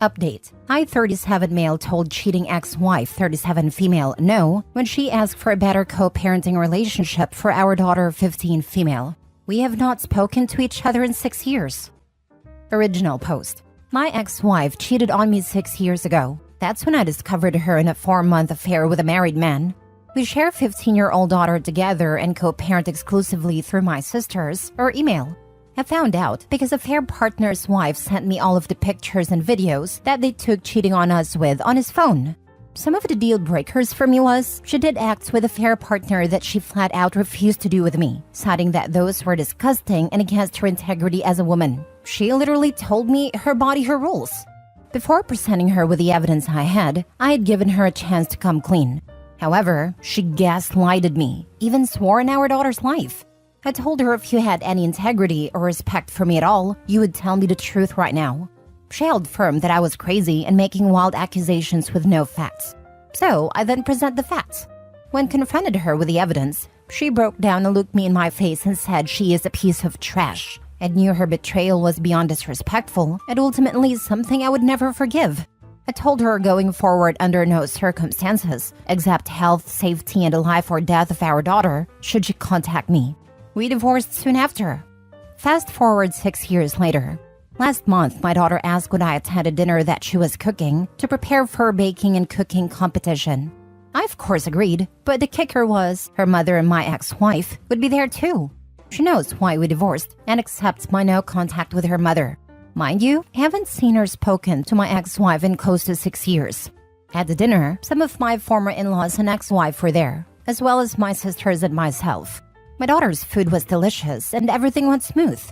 Update. I, 37 male, told cheating ex-wife, 37 female, no when she asked for a better co-parenting relationship for our daughter, 15 female. We have not spoken to each other in 6 years. Original post. My ex-wife cheated on me 6 years ago. That's when I discovered her in a 4-month affair with a married man. We share a 15-year-old daughter together and co-parent exclusively through my sisters or email. I found out because affair partner's wife sent me all of the pictures and videos that they took cheating on us with on his phone. Some of the deal breakers for me was she did acts with affair partner that she flat out refused to do with me, citing that those were disgusting and against her integrity as a woman. She literally told me her body, her rules. Before presenting her with the evidence I had given her a chance to come clean. However, she gaslighted me, even swore in our daughter's life. I told her if you had any integrity or respect for me at all, you would tell me the truth right now. She held firm that I was crazy and making wild accusations with no facts. So I then present the facts. When confronted her with the evidence, she broke down and looked me in my face and said she is a piece of trash and knew her betrayal was beyond disrespectful and ultimately something I would never forgive. I told her going forward under no circumstances, except health, safety, and the life or death of our daughter, should she contact me. We divorced soon after. Fast forward 6 years later. Last month, my daughter asked would I attend a dinner that she was cooking to prepare for her baking and cooking competition. I of course agreed, but the kicker was her mother and my ex-wife would be there too. She knows why we divorced and accepts my no contact with her mother. Mind you, I haven't seen or spoken to my ex-wife in close to 6 years. At the dinner, some of my former in-laws and ex-wife were there, as well as my sisters and myself. My daughter's food was delicious and everything went smooth.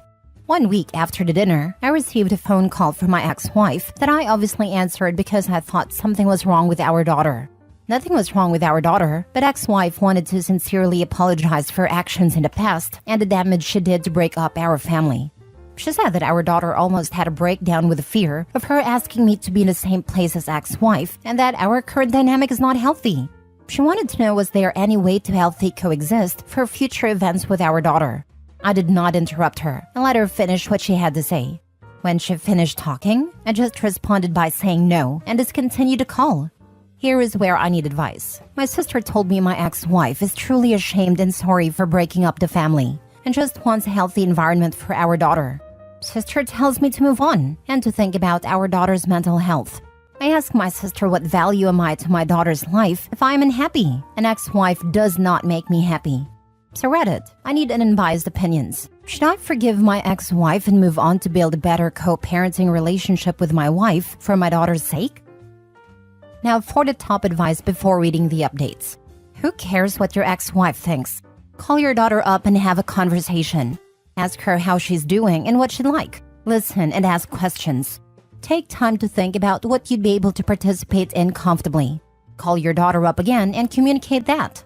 1 week after the dinner, I received a phone call from my ex-wife that I obviously answered because I thought something was wrong with our daughter. Nothing was wrong with our daughter, but ex-wife wanted to sincerely apologize for her actions in the past and the damage she did to break up our family. She said that our daughter almost had a breakdown with the fear of her asking me to be in the same place as ex-wife and that our current dynamic is not healthy. She wanted to know was there any way to healthy coexist for future events with our daughter. I did not interrupt her and let her finish what she had to say. When she finished talking, I just responded by saying no and discontinued the call. Here is where I need advice. My sister told me my ex-wife is truly ashamed and sorry for breaking up the family and just wants a healthy environment for our daughter. Sister tells me to move on and to think about our daughter's mental health. I ask my sister what value am I to my daughter's life if I am unhappy. An ex-wife does not make me happy. So Reddit, I need an unbiased opinions. Should I forgive my ex-wife and move on to build a better co-parenting relationship with my wife for my daughter's sake? Now for the top advice before reading the updates. Who cares what your ex-wife thinks? Call your daughter up and have a conversation. Ask her how she's doing and what she'd like. Listen and ask questions. Take time to think about what you'd be able to participate in comfortably. Call your daughter up again and communicate that.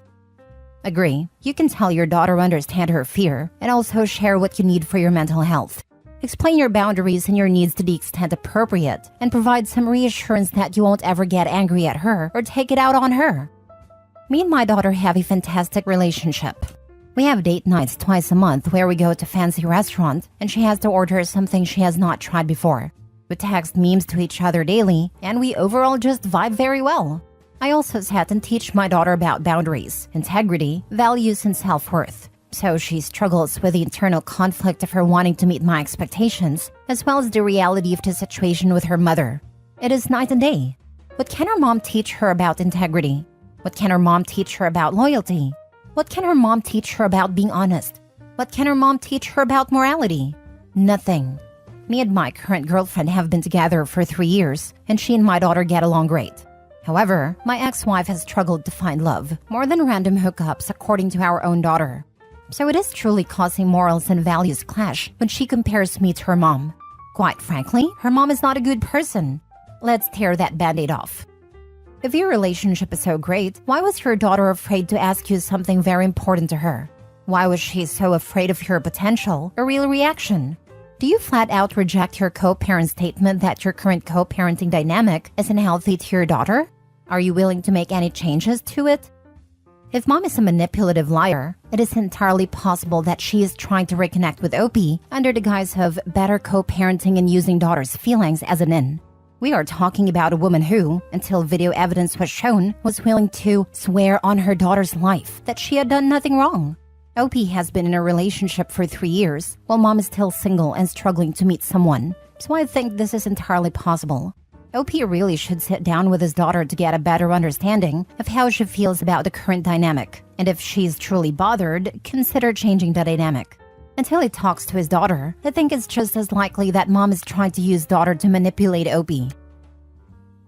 Agree. You can tell your daughter understand her fear and also share what you need for your mental health. Explain your boundaries and your needs to the extent appropriate and provide some reassurance that you won't ever get angry at her or take it out on her. Me and my daughter have a fantastic relationship. We have date nights twice a month where we go to fancy restaurant and she has to order something she has not tried before. We text memes to each other daily and we overall just vibe very well. I also set and teach my daughter about boundaries, integrity, values, and self-worth. So she struggles with the internal conflict of her wanting to meet my expectations, as well as the reality of the situation with her mother. It is night and day. What can her mom teach her about integrity? What can her mom teach her about loyalty? What can her mom teach her about being honest? What can her mom teach her about morality? Nothing. Me and my current girlfriend have been together for 3 years, and she and my daughter get along great. However, my ex-wife has struggled to find love, more than random hookups according to our own daughter. So it is truly causing morals and values clash when she compares me to her mom. Quite frankly, her mom is not a good person. Let's tear that band-aid off. If your relationship is so great, why was your daughter afraid to ask you something very important to her? Why was she so afraid of your potential or real reaction? Do you flat out reject your co-parent statement that your current co-parenting dynamic is unhealthy to your daughter? Are you willing to make any changes to it? If mom is a manipulative liar, it is entirely possible that she is trying to reconnect with OP under the guise of better co-parenting and using daughter's feelings as an in. We are talking about a woman who, until video evidence was shown, was willing to swear on her daughter's life that she had done nothing wrong. Opie has been in a relationship for 3 years, while mom is still single and struggling to meet someone, so I think this is entirely possible. Opie really should sit down with his daughter to get a better understanding of how she feels about the current dynamic, and if she's truly bothered, consider changing the dynamic. Until he talks to his daughter, I think it's just as likely that mom is trying to use daughter to manipulate Opie.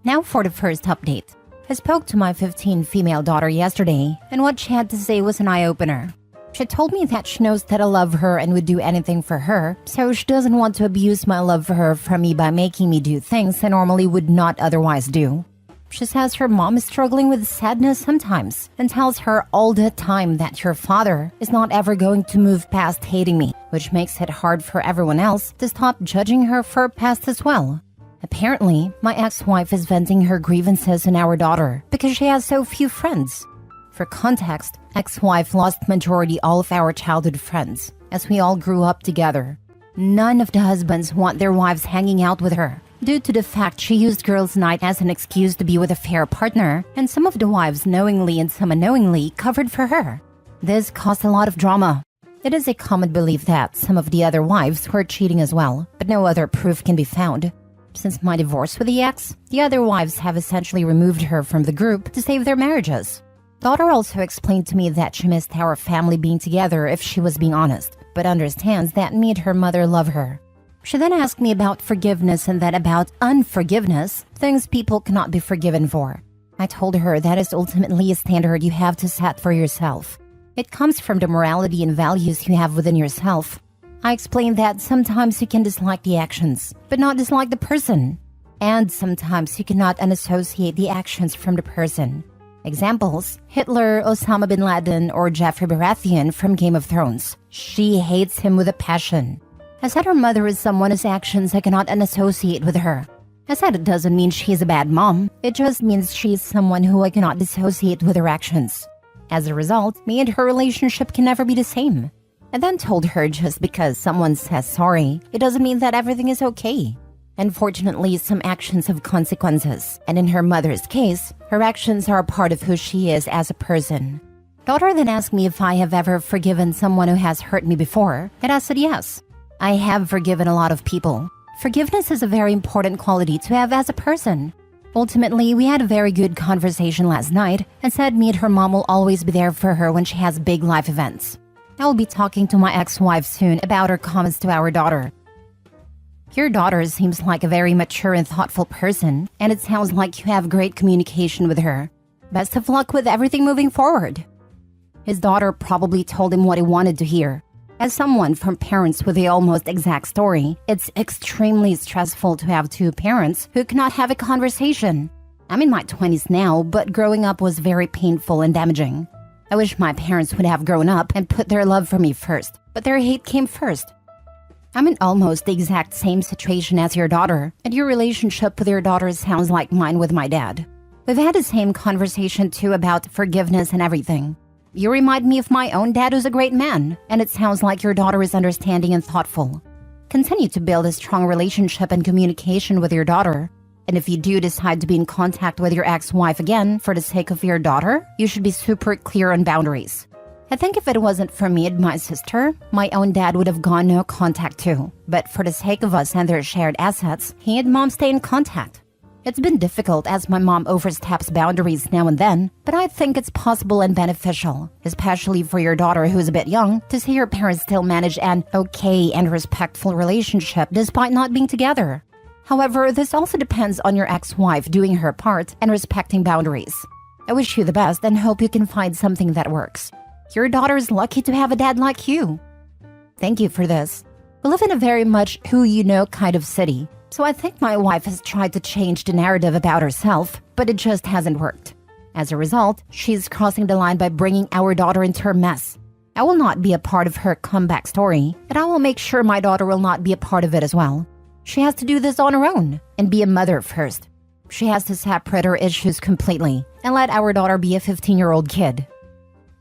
Now for the first update. I spoke to my 15 female daughter yesterday, and what she had to say was an eye-opener. She told me that she knows that I love her and would do anything for her, so she doesn't want to abuse my love for her from me by making me do things I normally would not otherwise do. She says her mom is struggling with sadness sometimes and tells her all the time that her father is not ever going to move past hating me, which makes it hard for everyone else to stop judging her for her past as well. Apparently, my ex-wife is venting her grievances on our daughter because she has so few friends. For context, ex-wife lost majority all of our childhood friends, as we all grew up together. None of the husbands want their wives hanging out with her, due to the fact she used girls' night as an excuse to be with a fair partner, and some of the wives knowingly and some unknowingly covered for her. This caused a lot of drama. It is a common belief that some of the other wives were cheating as well, but no other proof can be found. Since my divorce with the ex, the other wives have essentially removed her from the group to save their marriages. Daughter also explained to me that she missed our family being together if she was being honest, but understands that me and her mother love her. She then asked me about forgiveness and then about unforgiveness, things people cannot be forgiven for. I told her that is ultimately a standard you have to set for yourself. It comes from the morality and values you have within yourself. I explained that sometimes you can dislike the actions, but not dislike the person. And sometimes you cannot unassociate the actions from the person. Examples: Hitler, Osama bin Laden, or Jeffrey Baratheon from Game of Thrones. She hates him with a passion. I said her mother is someone whose actions I cannot unassociate with her. I said it doesn't mean she's a bad mom, it just means she's someone who I cannot dissociate with her actions. As a result, me and her relationship can never be the same. I then told her just because someone says sorry, it doesn't mean that everything is okay. Unfortunately, some actions have consequences, and in her mother's case, her actions are a part of who she is as a person. Daughter then asked me if I have ever forgiven someone who has hurt me before, and I said yes. I have forgiven a lot of people. Forgiveness is a very important quality to have as a person. Ultimately, we had a very good conversation last night and said me and her mom will always be there for her when she has big life events. I will be talking to my ex-wife soon about her comments to our daughter. Your daughter seems like a very mature and thoughtful person, and it sounds like you have great communication with her. Best of luck with everything moving forward. His daughter probably told him what he wanted to hear. As someone from parents with the almost exact story, it's extremely stressful to have two parents who cannot have a conversation. I'm in my 20s now, but growing up was very painful and damaging. I wish my parents would have grown up and put their love for me first, but their hate came first. I'm in almost the exact same situation as your daughter, and your relationship with your daughter sounds like mine with my dad. We've had the same conversation too about forgiveness and everything. You remind me of my own dad who's a great man, and it sounds like your daughter is understanding and thoughtful. Continue to build a strong relationship and communication with your daughter. And if you do decide to be in contact with your ex-wife again for the sake of your daughter, you should be super clear on boundaries. I think if it wasn't for me and my sister, my own dad would have gone no contact too. But for the sake of us and their shared assets, he and mom stay in contact. It's been difficult as my mom oversteps boundaries now and then, but I think it's possible and beneficial, especially for your daughter who is a bit young, to see her parents still manage an okay and respectful relationship despite not being together. However, this also depends on your ex-wife doing her part and respecting boundaries. I wish you the best and hope you can find something that works. Your daughter is lucky to have a dad like you. Thank you for this. We live in a very much who-you-know kind of city, so I think my wife has tried to change the narrative about herself, but it just hasn't worked. As a result, she's crossing the line by bringing our daughter into her mess. I will not be a part of her comeback story, and I will make sure my daughter will not be a part of it as well. She has to do this on her own and be a mother first. She has to separate her issues completely and let our daughter be a 15-year-old kid.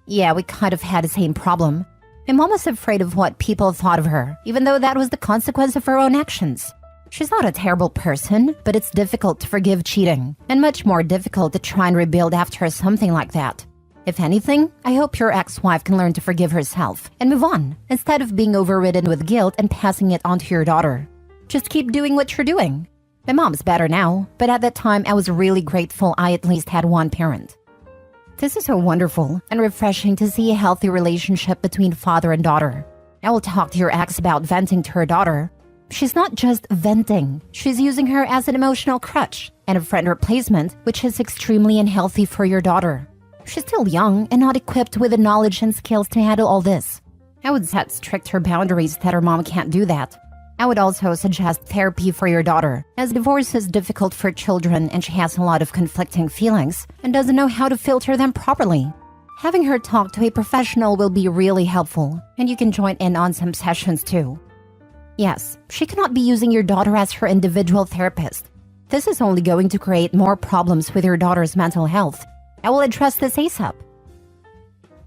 Yeah, we kind of had the same problem. My mom was afraid of what people thought of her, even though that was the consequence of her own actions. She's not a terrible person, but it's difficult to forgive cheating, and much more difficult to try and rebuild after something like that. If anything, I hope your ex-wife can learn to forgive herself and move on, instead of being overridden with guilt and passing it on to your daughter. Just keep doing what you're doing. My mom's better now, but at that time I was really grateful I at least had one parent. This is so wonderful and refreshing to see a healthy relationship between father and daughter. I will talk to your ex about venting to her daughter. She's not just venting, she's using her as an emotional crutch and a friend replacement, which is extremely unhealthy for your daughter. She's still young and not equipped with the knowledge and skills to handle all this. I would set stricter boundaries that her mom can't do that. I would also suggest therapy for your daughter, as divorce is difficult for children and she has a lot of conflicting feelings and doesn't know how to filter them properly. Having her talk to a professional will be really helpful, and you can join in on some sessions too. Yes, she cannot be using your daughter as her individual therapist. This is only going to create more problems with your daughter's mental health. I will address this ASAP.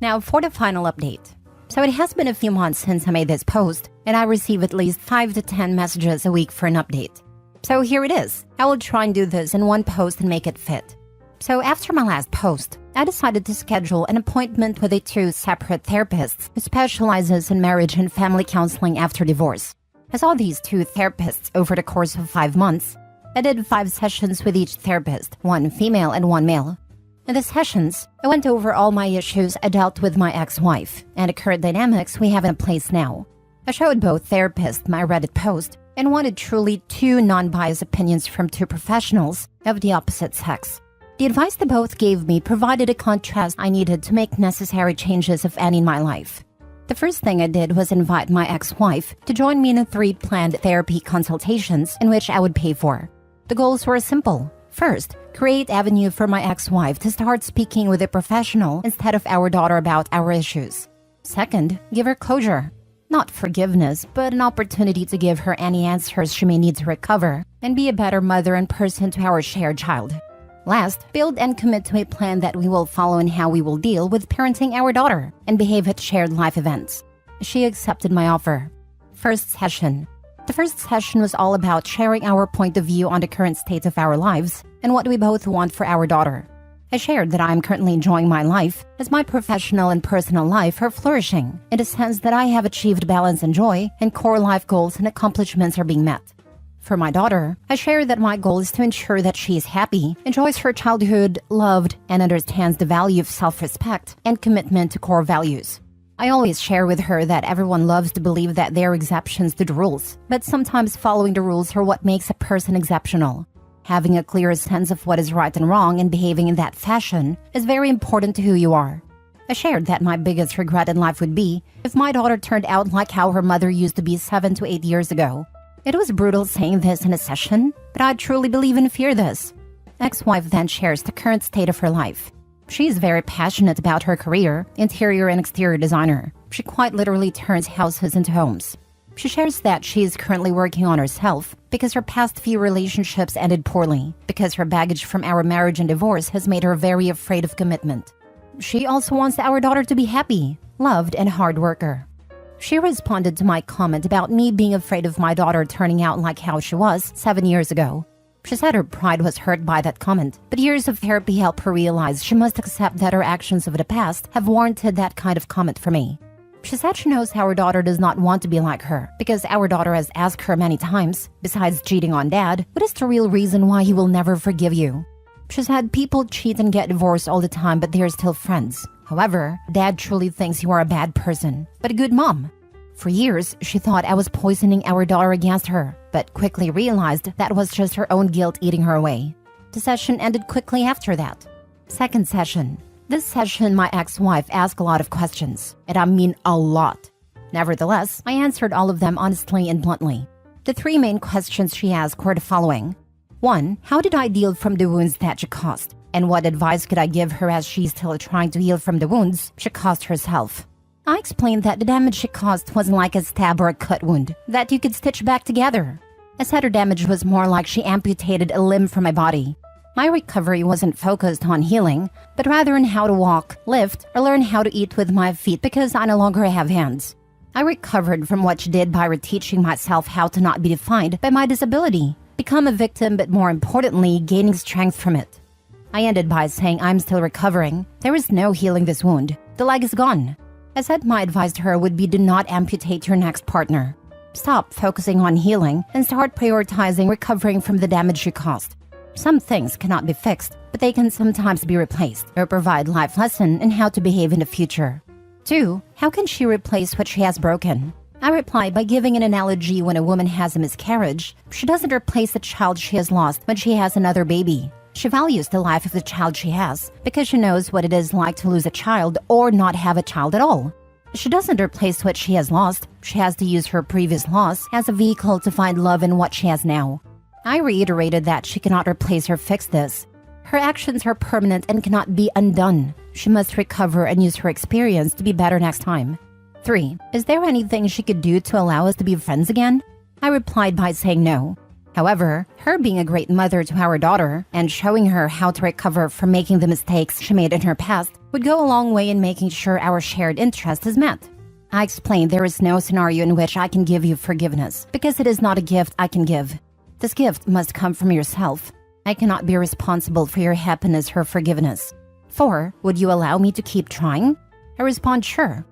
Now for the final update. So it has been a few months since I made this post, and I receive at least 5 to 10 messages a week for an update. So here it is. I will try and do this in one post and make it fit. So after my last post, I decided to schedule an appointment with 2 separate therapists who specializes in marriage and family counseling after divorce. I saw these 2 therapists over the course of 5 months. I did 5 sessions with each therapist, 1 female and 1 male. In the sessions, I went over all my issues I dealt with my ex-wife and the current dynamics we have in place now. I showed both therapists my Reddit post and wanted truly 2 non-biased opinions from 2 professionals of the opposite sex. The advice they both gave me provided a contrast I needed to make necessary changes, if any, in my life. The first thing I did was invite my ex-wife to join me in 3 planned therapy consultations in which I would pay for. The goals were simple. First, create avenue for my ex-wife to start speaking with a professional instead of our daughter about our issues. Second, give her closure. Not forgiveness, but an opportunity to give her any answers she may need to recover and be a better mother and person to our shared child. Last, build and commit to a plan that we will follow in how we will deal with parenting our daughter and behave at shared life events. She accepted my offer. First session. The first session was all about sharing our point of view on the current state of our lives and what we both want for our daughter. I shared that I am currently enjoying my life as my professional and personal life are flourishing in the sense that I have achieved balance and joy and core life goals and accomplishments are being met. For my daughter, I shared that my goal is to ensure that she is happy, enjoys her childhood, loved, and understands the value of self-respect and commitment to core values. I always share with her that everyone loves to believe that there are exceptions to the rules, but sometimes following the rules are what makes a person exceptional. Having a clear sense of what is right and wrong and behaving in that fashion is very important to who you are. I shared that my biggest regret in life would be if my daughter turned out like how her mother used to be 7 to 8 years ago. It was brutal saying this in a session, but I truly believe and fear this. Ex-wife then shares the current state of her life. She is very passionate about her career, interior and exterior designer. She quite literally turns houses into homes. She shares that she is currently working on herself because her past few relationships ended poorly, because her baggage from our marriage and divorce has made her very afraid of commitment. She also wants our daughter to be happy, loved, and a hard worker. She responded to my comment about me being afraid of my daughter turning out like how she was 7 years ago. She said her pride was hurt by that comment, but years of therapy helped her realize she must accept that her actions of the past have warranted that kind of comment from me. She said she knows our daughter does not want to be like her, because our daughter has asked her many times, besides cheating on dad, what is the real reason why he will never forgive you? She said people cheat and get divorced all the time, but they are still friends. However, dad truly thinks you are a bad person, but a good mom. For years, she thought I was poisoning our daughter against her, but quickly realized that was just her own guilt eating her away. The session ended quickly after that. Second session. This session, my ex-wife asked a lot of questions, and I mean a lot. Nevertheless, I answered all of them honestly and bluntly. The 3 main questions she asked were the following. 1. How did I deal from the wounds that she caused? And what advice could I give her as she's still trying to heal from the wounds she caused herself? I explained that the damage she caused wasn't like a stab or a cut wound that you could stitch back together. I said her damage was more like she amputated a limb from my body. My recovery wasn't focused on healing, but rather on how to walk, lift, or learn how to eat with my feet because I no longer have hands. I recovered from what she did by reteaching myself how to not be defined by my disability, become a victim, but more importantly, gaining strength from it. I ended by saying I'm still recovering. There is no healing this wound. The leg is gone. I said my advice to her would be do not amputate your next partner. Stop focusing on healing and start prioritizing recovering from the damage you caused. Some things cannot be fixed, but they can sometimes be replaced or provide life lesson in how to behave in the future. 2. How can she replace what she has broken? I replied by giving an analogy. When a woman has a miscarriage, she doesn't replace the child she has lost when she has another baby. She values the life of the child she has because she knows what it is like to lose a child or not have a child at all. She doesn't replace what she has lost. She has to use her previous loss as a vehicle to find love in what she has now. I reiterated that she cannot replace or fix this. Her actions are permanent and cannot be undone. She must recover and use her experience to be better next time. 3. Is there anything she could do to allow us to be friends again? I replied by saying no. However, her being a great mother to our daughter and showing her how to recover from making the mistakes she made in her past would go a long way in making sure our shared interest is met. I explained there is no scenario in which I can give you forgiveness because it is not a gift I can give. This gift must come from yourself. I cannot be responsible for your happiness or forgiveness. 4. Would you allow me to keep trying? I respond, sure.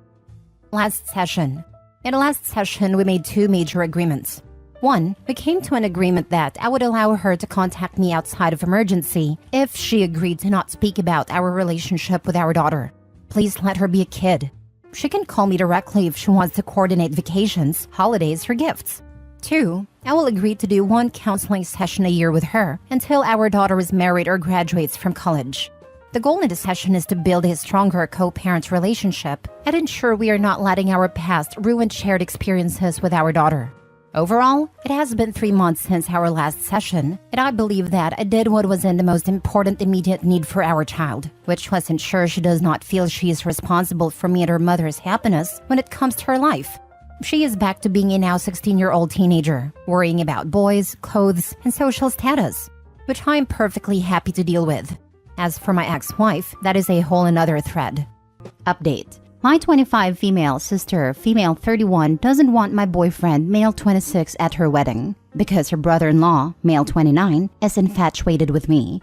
Last session. In the last session, we made 2 major agreements. 1. We came to an agreement that I would allow her to contact me outside of emergency if she agreed to not speak about our relationship with our daughter. Please let her be a kid. She can call me directly if she wants to coordinate vacations, holidays, or gifts. 2. I will agree to do 1 counseling session a year with her until our daughter is married or graduates from college. The goal in the session is to build a stronger co-parent relationship and ensure we are not letting our past ruin shared experiences with our daughter. Overall, it has been 3 months since our last session, and I believe that I did what was in the most important immediate need for our child, which was ensure she does not feel she is responsible for me and her mother's happiness when it comes to her life. She is back to being a now 16-year-old teenager, worrying about boys, clothes, and social status, which I am perfectly happy to deal with. As for my ex-wife, that is a whole another thread. Update. My 25 female sister, female 31, doesn't want my boyfriend, male 26, at her wedding because her brother-in-law, male 29, is infatuated with me.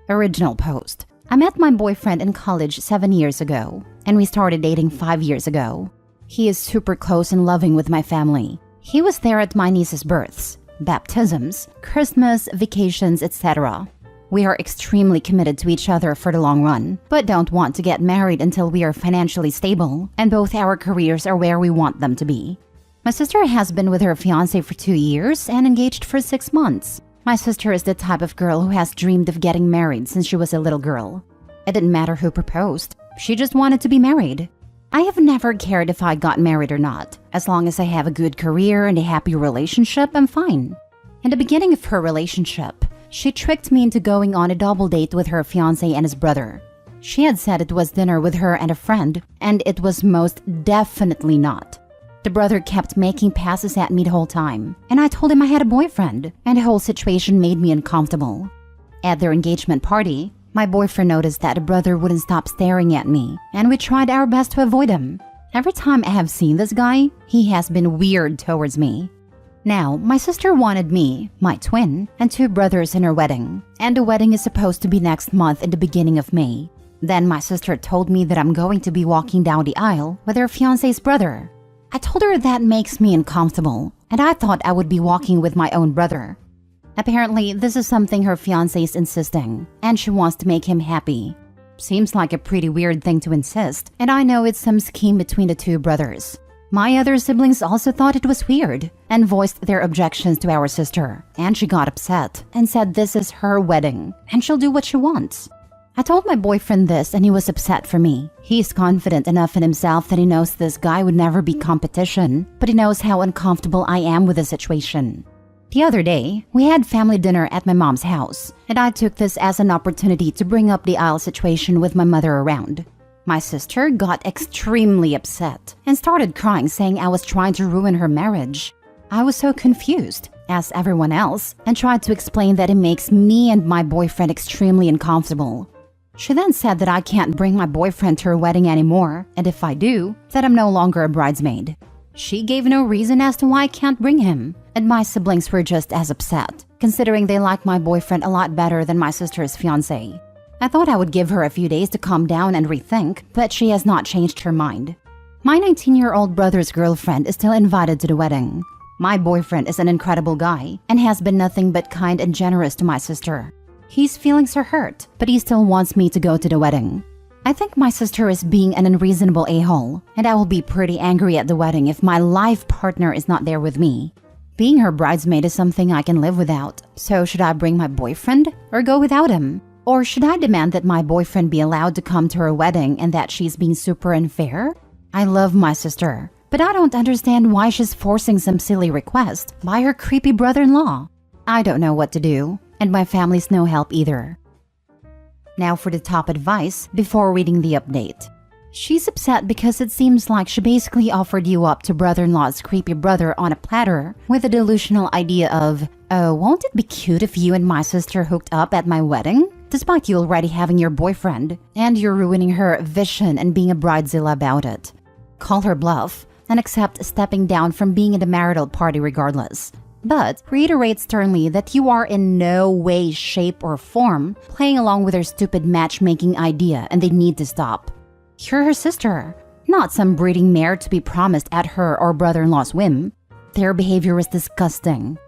Original post. I met my boyfriend in college 7 years ago, and we started dating 5 years ago. He is super close and loving with my family. He was there at my niece's births, baptisms, Christmas, vacations, etc. We are extremely committed to each other for the long run, but don't want to get married until we are financially stable and both our careers are where we want them to be. My sister has been with her fiancé for 2 years and engaged for 6 months. My sister is the type of girl who has dreamed of getting married since she was a little girl. It didn't matter who proposed, she just wanted to be married. I have never cared if I got married or not. As long as I have a good career and a happy relationship, I'm fine. In the beginning of her relationship, she tricked me into going on a double date with her fiancé and his brother. She had said it was dinner with her and a friend, and it was most definitely not. The brother kept making passes at me the whole time, and I told him I had a boyfriend, and the whole situation made me uncomfortable. At their engagement party, my boyfriend noticed that the brother wouldn't stop staring at me, and we tried our best to avoid him. Every time I have seen this guy, he has been weird towards me. Now, my sister wanted me, my twin, and 2 brothers in her wedding, and the wedding is supposed to be next month in the beginning of May. Then my sister told me that I'm going to be walking down the aisle with her fiancé's brother. I told her that makes me uncomfortable, and I thought I would be walking with my own brother. Apparently, this is something her fiancé is insisting, and she wants to make him happy. Seems like a pretty weird thing to insist, and I know it's some scheme between the 2 brothers. My other siblings also thought it was weird and voiced their objections to our sister, and she got upset and said this is her wedding and she'll do what she wants. I told my boyfriend this and he was upset for me. He's confident enough in himself that he knows this guy would never be competition, but he knows how uncomfortable I am with the situation. The other day, we had family dinner at my mom's house, and I took this as an opportunity to bring up the aisle situation with my mother around. My sister got extremely upset and started crying, saying I was trying to ruin her marriage. I was so confused, as everyone else, and tried to explain that it makes me and my boyfriend extremely uncomfortable. She then said that I can't bring my boyfriend to her wedding anymore, and if I do, that I'm no longer a bridesmaid. She gave no reason as to why I can't bring him, and my siblings were just as upset, considering they like my boyfriend a lot better than my sister's fiancé. I thought I would give her a few days to calm down and rethink, but she has not changed her mind. My 19-year-old brother's girlfriend is still invited to the wedding. My boyfriend is an incredible guy and has been nothing but kind and generous to my sister. His feelings are hurt, but he still wants me to go to the wedding. I think my sister is being an unreasonable a-hole, and I will be pretty angry at the wedding if my life partner is not there with me. Being her bridesmaid is something I can live without, so should I bring my boyfriend or go without him? Or should I demand that my boyfriend be allowed to come to her wedding and that she's being super unfair? I love my sister, but I don't understand why she's forcing some silly request by her creepy brother-in-law. I don't know what to do, and my family's no help either. Now for the top advice before reading the update. She's upset because it seems like she basically offered you up to brother-in-law's creepy brother on a platter with a delusional idea of, oh, won't it be cute if you and my sister hooked up at my wedding? Despite you already having your boyfriend, and you're ruining her vision and being a bridezilla about it. Call her bluff and accept stepping down from being in the marital party regardless. But reiterate sternly that you are in no way, shape, or form playing along with her stupid matchmaking idea and they need to stop. You're her sister, not some breeding mare to be promised at her or brother-in-law's whim. Their behavior is disgusting.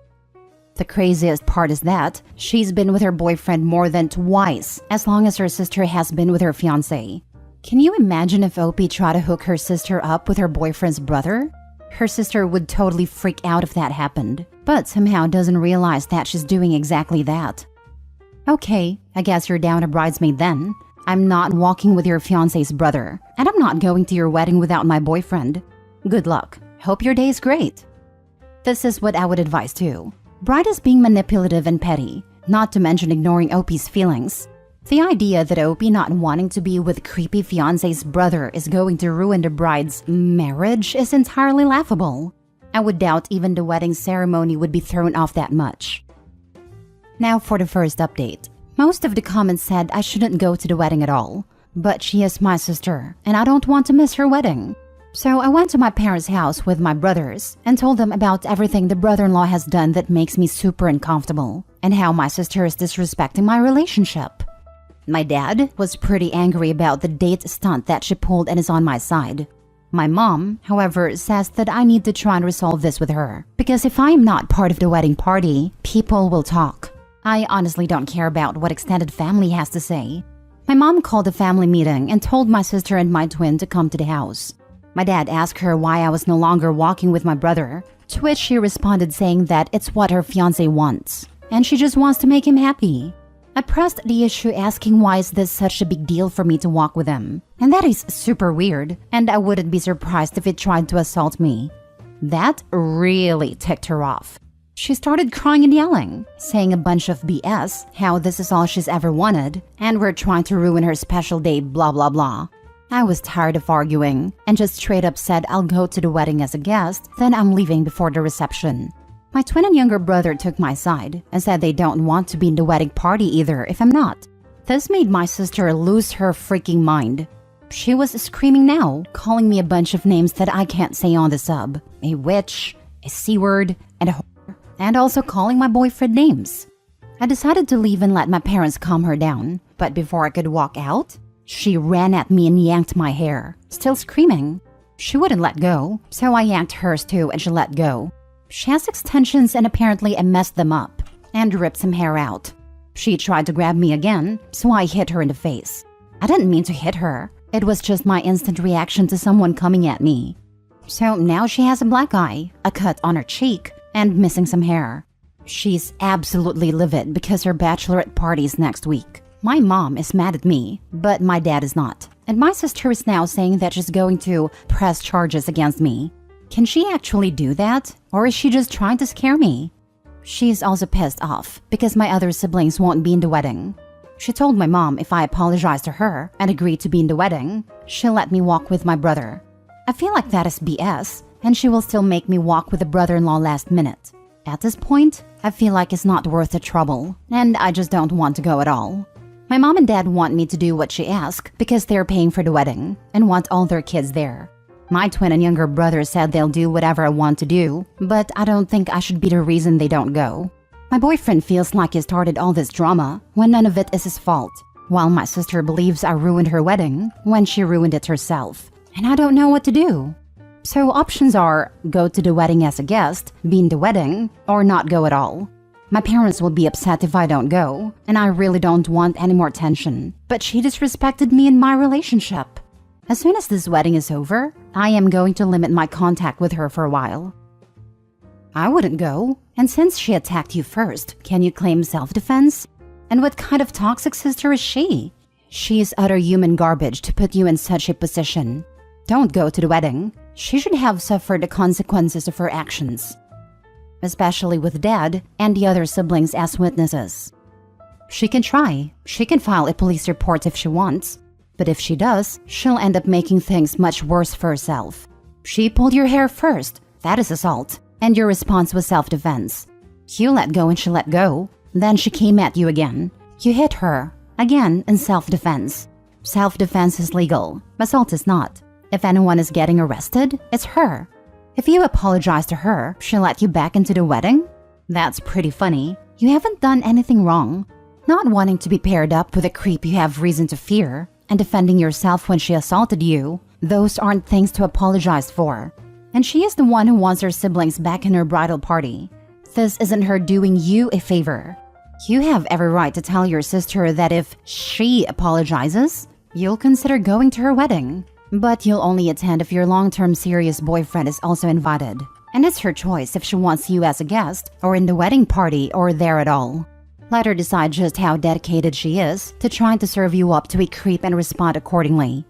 The craziest part is that she's been with her boyfriend more than twice as long as her sister has been with her fiancé. Can you imagine if Opie tried to hook her sister up with her boyfriend's brother? Her sister would totally freak out if that happened, but somehow doesn't realize that she's doing exactly that. Okay, I guess you're down a bridesmaid then. I'm not walking with your fiancé's brother, and I'm not going to your wedding without my boyfriend. Good luck. Hope your day's great. This is what I would advise too. Bride is being manipulative and petty, not to mention ignoring Opie's feelings. The idea that Opie not wanting to be with creepy fiancé's brother is going to ruin the bride's marriage is entirely laughable. I would doubt even the wedding ceremony would be thrown off that much. Now for the first update. Most of the comments said I shouldn't go to the wedding at all, but she is my sister and I don't want to miss her wedding. So I went to my parents' house with my brothers and told them about everything the brother-in-law has done that makes me super uncomfortable and how my sister is disrespecting my relationship. My dad was pretty angry about the date stunt that she pulled and is on my side. My mom, however, says that I need to try and resolve this with her because if I am not part of the wedding party, people will talk. I honestly don't care about what extended family has to say. My mom called a family meeting and told my sister and my twin to come to the house. My dad asked her why I was no longer walking with my brother, to which she responded saying that it's what her fiancé wants, and she just wants to make him happy. I pressed the issue asking why is this such a big deal for me to walk with him, and that is super weird, and I wouldn't be surprised if it tried to assault me. That really ticked her off. She started crying and yelling, saying a bunch of BS, how this is all she's ever wanted, and we're trying to ruin her special day, blah blah blah. I was tired of arguing and just straight up said I'll go to the wedding as a guest, then I'm leaving before the reception. My twin and younger brother took my side and said they don't want to be in the wedding party either if I'm not. This made my sister lose her freaking mind. She was screaming now, calling me a bunch of names that I can't say on the sub. A witch, a C-word, and a whore, and also calling my boyfriend names. I decided to leave and let my parents calm her down, but before I could walk out, she ran at me and yanked my hair, still screaming. She wouldn't let go, so I yanked hers too and she let go. She has extensions and apparently I messed them up and ripped some hair out. She tried to grab me again, so I hit her in the face. I didn't mean to hit her. It was just my instant reaction to someone coming at me. So now she has a black eye, a cut on her cheek, and missing some hair. She's absolutely livid because her bachelorette party is next week. My mom is mad at me, but my dad is not. And my sister is now saying that she's going to press charges against me. Can she actually do that? Or is she just trying to scare me? She's also pissed off because my other siblings won't be in the wedding. She told my mom if I apologize to her and agree to be in the wedding, she'll let me walk with my brother. I feel like that is BS, and she will still make me walk with the brother-in-law last minute. At this point, I feel like it's not worth the trouble, and I just don't want to go at all. My mom and dad want me to do what she asked because they're paying for the wedding and want all their kids there. My twin and younger brother said they'll do whatever I want to do, but I don't think I should be the reason they don't go. My boyfriend feels like he started all this drama when none of it is his fault, while my sister believes I ruined her wedding when she ruined it herself, and I don't know what to do. So options are go to the wedding as a guest, be in the wedding, or not go at all. My parents will be upset if I don't go, and I really don't want any more tension, but she disrespected me in my relationship. As soon as this wedding is over, I am going to limit my contact with her for a while. I wouldn't go, and since she attacked you first, can you claim self-defense? And what kind of toxic sister is she? She is utter human garbage to put you in such a position. Don't go to the wedding. She should have suffered the consequences of her actions, especially with Dad and the other siblings as witnesses. She can try. She can file a police report if she wants. But if she does, she'll end up making things much worse for herself. She pulled your hair first. That is assault. And your response was self-defense. You let go and she let go. Then she came at you again. You hit her. Again in self-defense. Self-defense is legal. Assault is not. If anyone is getting arrested, it's her. If you apologize to her, she'll let you back into the wedding? That's pretty funny. You haven't done anything wrong. Not wanting to be paired up with a creep you have reason to fear, and defending yourself when she assaulted you, those aren't things to apologize for. And she is the one who wants her siblings back in her bridal party. This isn't her doing you a favor. You have every right to tell your sister that if she apologizes, you'll consider going to her wedding. But you'll only attend if your long-term serious boyfriend is also invited. And it's her choice if she wants you as a guest, or in the wedding party, or there at all. Let her decide just how dedicated she is to trying to serve you up to a creep and respond accordingly.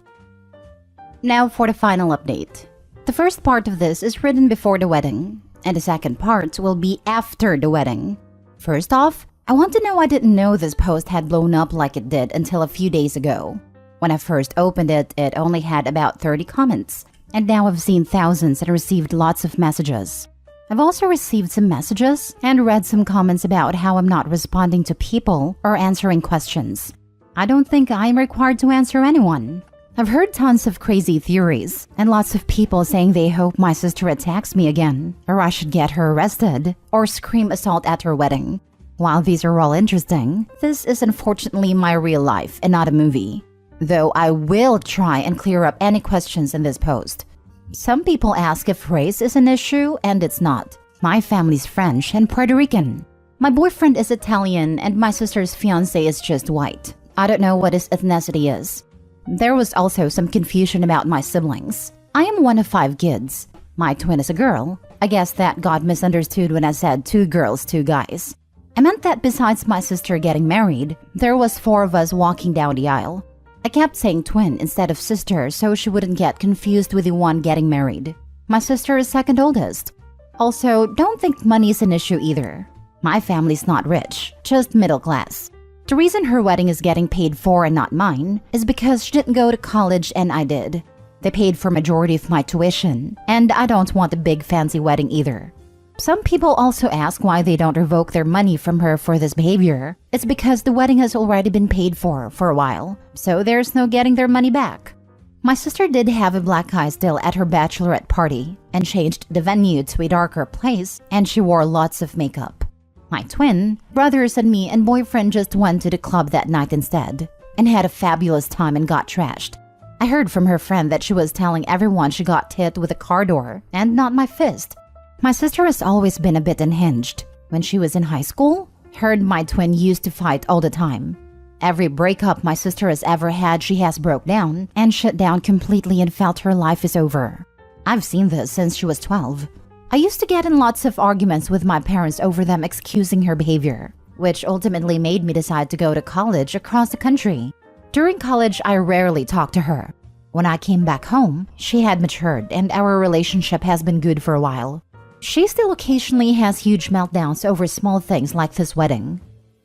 Now for the final update. The first part of this is written before the wedding, and the second part will be after the wedding. First off, I want to know I didn't know this post had blown up like it did until a few days ago. When I first opened it, it only had about 30 comments, and now I've seen thousands and received lots of messages. I've also received some messages and read some comments about how I'm not responding to people or answering questions. I don't think I'm required to answer anyone. I've heard tons of crazy theories and lots of people saying they hope my sister attacks me again, or I should get her arrested or scream assault at her wedding. While these are all interesting, this is unfortunately my real life and not a movie. Though I will try and clear up any questions in this post. Some people ask if race is an issue, and it's not. My family's French and Puerto Rican. My boyfriend is Italian, and my sister's fiancé is just white. I don't know what his ethnicity is. There was also some confusion about my siblings. I am one of 5 kids. My twin is a girl. I guess that got misunderstood when I said 2 girls, 2 guys. I meant that besides my sister getting married, there was 4 of us walking down the aisle. I kept saying twin instead of sister so she wouldn't get confused with the one getting married. My sister is second oldest. Also, don't think money is an issue either. My family's not rich, just middle class. The reason her wedding is getting paid for and not mine is because she didn't go to college and I did. They paid for majority of my tuition, and I don't want a big fancy wedding either. Some people also ask why they don't revoke their money from her for this behavior. It's because the wedding has already been paid for a while, so there's no getting their money back. My sister did have a black eye still at her bachelorette party and changed the venue to a darker place, and she wore lots of makeup. My twin, brothers and me and boyfriend just went to the club that night instead and had a fabulous time and got trashed. I heard from her friend that she was telling everyone she got hit with a car door and not my fist. My sister has always been a bit unhinged. When she was in high school, her and my twin used to fight all the time. Every breakup my sister has ever had, she has broke down and shut down completely and felt her life is over. I've seen this since she was 12. I used to get in lots of arguments with my parents over them excusing her behavior, which ultimately made me decide to go to college across the country. During college, I rarely talked to her. When I came back home, she had matured and our relationship has been good for a while. She still occasionally has huge meltdowns over small things like this wedding.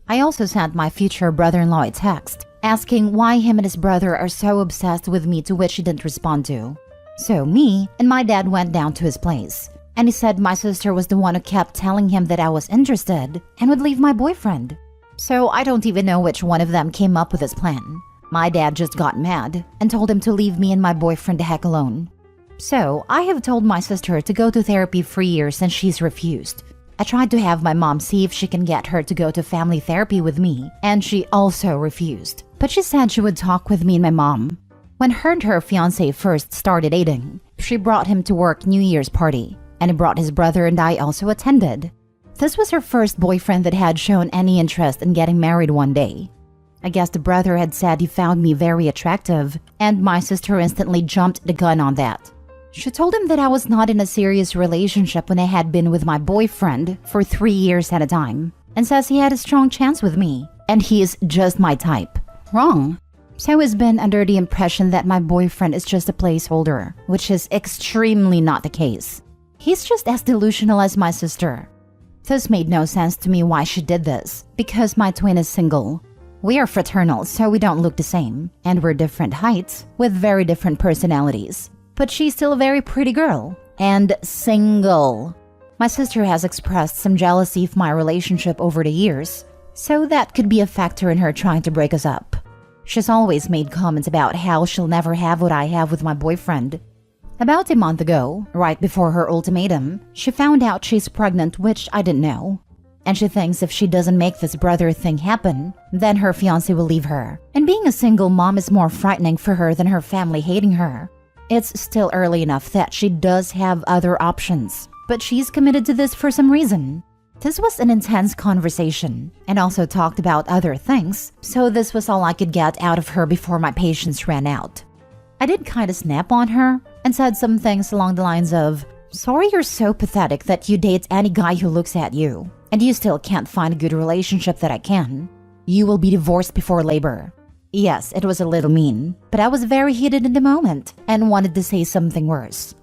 I also sent my future brother-in-law a text, asking why him and his brother are so obsessed with me, to which he didn't respond to. So me and my dad went down to his place, and he said my sister was the one who kept telling him that I was interested and would leave my boyfriend. So I don't even know which one of them came up with this plan. My dad just got mad and told him to leave me and my boyfriend the heck alone. So, I have told my sister to go to therapy for years and she's refused. I tried to have my mom see if she can get her to go to family therapy with me, and she also refused. But she said she would talk with me and my mom. When her and her fiancé first started dating, she brought him to work New Year's party, and he brought his brother and I also attended. This was her first boyfriend that had shown any interest in getting married one day. I guess the brother had said he found me very attractive, and my sister instantly jumped the gun on that. She told him that I was not in a serious relationship when I had been with my boyfriend for 3 years at a time, and says he had a strong chance with me, and he is just my type. Wrong. So he's been under the impression that my boyfriend is just a placeholder, which is extremely not the case. He's just as delusional as my sister. This made no sense to me why she did this, because my twin is single. We are fraternal, so we don't look the same, and we're different heights, with very different personalities. But she's still a very pretty girl, and single. My sister has expressed some jealousy of my relationship over the years, so that could be a factor in her trying to break us up. She's always made comments about how she'll never have what I have with my boyfriend. About a month ago, right before her ultimatum, she found out she's pregnant, which I didn't know. And she thinks if she doesn't make this brother thing happen, then her fiancé will leave her. And being a single mom is more frightening for her than her family hating her. It's still early enough that she does have other options, but she's committed to this for some reason. This was an intense conversation, and also talked about other things, so this was all I could get out of her before my patience ran out. I did kind of snap on her, and said some things along the lines of, "Sorry you're so pathetic that you date any guy who looks at you, and you still can't find a good relationship that I can. You will be divorced before labor." Yes, it was a little mean, but I was very heated in the moment and wanted to say something worse.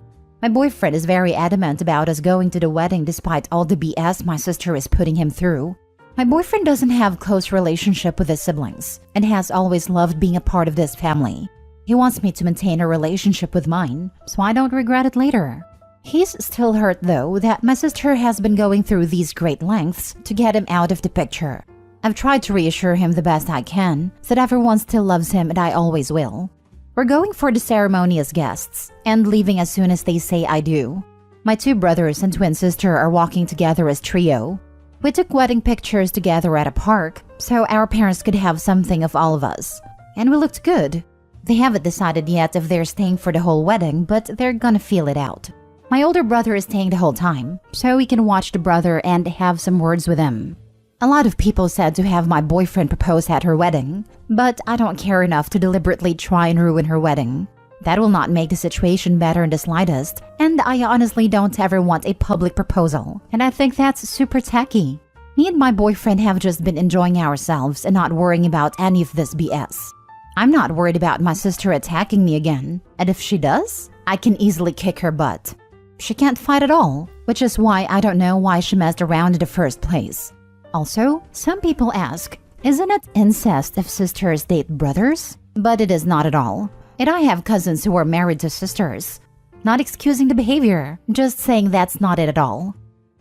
My boyfriend is very adamant about us going to the wedding despite all the BS my sister is putting him through. My boyfriend doesn't have a close relationship with his siblings and has always loved being a part of this family. He wants me to maintain a relationship with mine, so I don't regret it later. He's still hurt though that my sister has been going through these great lengths to get him out of the picture. I've tried to reassure him the best I can that everyone still loves him and I always will. We're going for the ceremony as guests and leaving as soon as they say I do. My 2 brothers and twin sister are walking together as trio. We took wedding pictures together at a park so our parents could have something of all of us. And we looked good. They haven't decided yet if they're staying for the whole wedding, but they're gonna feel it out. My older brother is staying the whole time, so we can watch the brother and have some words with him. A lot of people said to have my boyfriend propose at her wedding, but I don't care enough to deliberately try and ruin her wedding. That will not make the situation better in the slightest, and I honestly don't ever want a public proposal, and I think that's super tacky. Me and my boyfriend have just been enjoying ourselves and not worrying about any of this BS. I'm not worried about my sister attacking me again, and if she does, I can easily kick her butt. She can't fight at all, which is why I don't know why she messed around in the first place. Also, some people ask, isn't it incest if sisters date brothers? But it is not at all. And I have cousins who are married to sisters. Not excusing the behavior, just saying that's not it at all.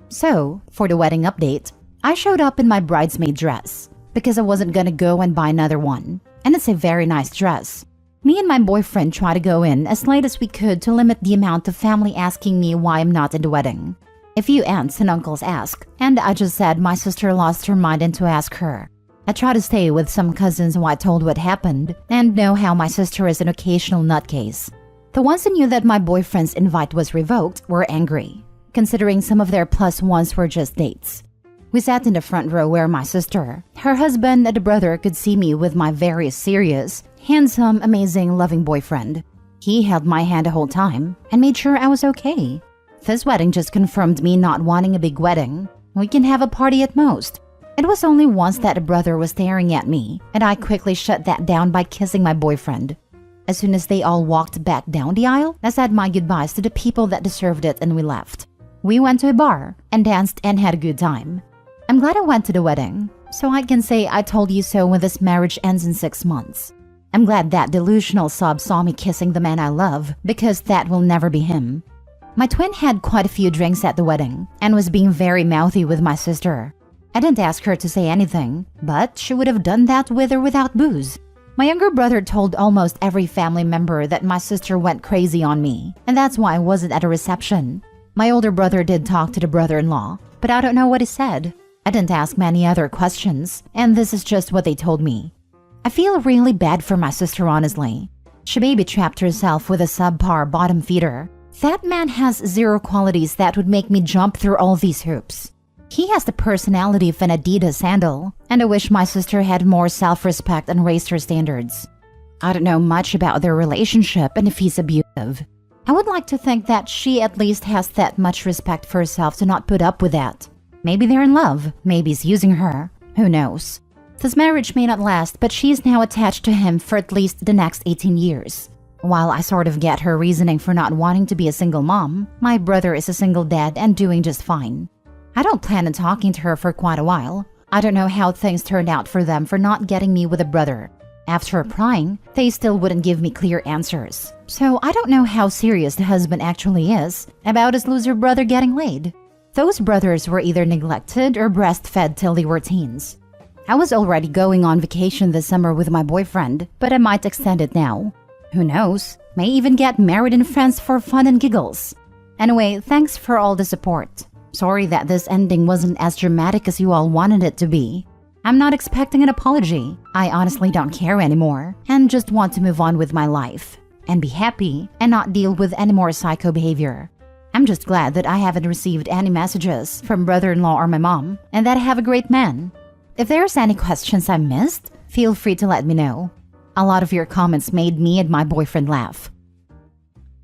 So, for the wedding update, I showed up in my bridesmaid dress because I wasn't gonna go and buy another one. And it's a very nice dress. Me and my boyfriend tried to go in as late as we could to limit the amount of family asking me why I'm not in the wedding. A few aunts and uncles ask, and I just said my sister lost her mind and to ask her. I try to stay with some cousins who I told what happened and know how my sister is an occasional nutcase. The ones who knew that my boyfriend's invite was revoked were angry, considering some of their plus ones were just dates. We sat in the front row where my sister, her husband, and the brother could see me with my very serious, handsome, amazing, loving boyfriend. He held my hand the whole time and made sure I was okay. This wedding just confirmed me not wanting a big wedding. We can have a party at most. It was only once that the brother was staring at me, and I quickly shut that down by kissing my boyfriend. As soon as they all walked back down the aisle, I said my goodbyes to the people that deserved it and we left. We went to a bar and danced and had a good time. I'm glad I went to the wedding, so I can say I told you so when this marriage ends in 6 months. I'm glad that delusional sub saw me kissing the man I love, because that will never be him. My twin had quite a few drinks at the wedding and was being very mouthy with my sister. I didn't ask her to say anything, but she would have done that with or without booze. My younger brother told almost every family member that my sister went crazy on me, and that's why I wasn't at a reception. My older brother did talk to the brother-in-law, but I don't know what he said. I didn't ask many other questions, and this is just what they told me. I feel really bad for my sister, honestly. She maybe trapped herself with a subpar bottom feeder. That man has zero qualities that would make me jump through all these hoops. He has the personality of an Adidas sandal, and I wish my sister had more self-respect and raised her standards. I don't know much about their relationship and if he's abusive. I would like to think that she at least has that much respect for herself to not put up with that. Maybe they're in love, maybe he's using her. Who knows? This marriage may not last, but she's now attached to him for at least the next 18 years. While I sort of get her reasoning for not wanting to be a single mom, my brother is a single dad and doing just fine. I don't plan on talking to her for quite a while. I don't know how things turned out for them for not getting me with a brother. After prying, they still wouldn't give me clear answers. So I don't know how serious the husband actually is about his loser brother getting laid. Those brothers were either neglected or breastfed till they were teens. I was already going on vacation this summer with my boyfriend, but I might extend it now. Who knows? May even get married in France for fun and giggles. Anyway, thanks for all the support. Sorry that this ending wasn't as dramatic as you all wanted it to be. I'm not expecting an apology. I honestly don't care anymore and just want to move on with my life and be happy and not deal with any more psycho behavior. I'm just glad that I haven't received any messages from brother-in-law or my mom and that I have a great man. If there's any questions I missed, feel free to let me know. A lot of your comments made me and my boyfriend laugh.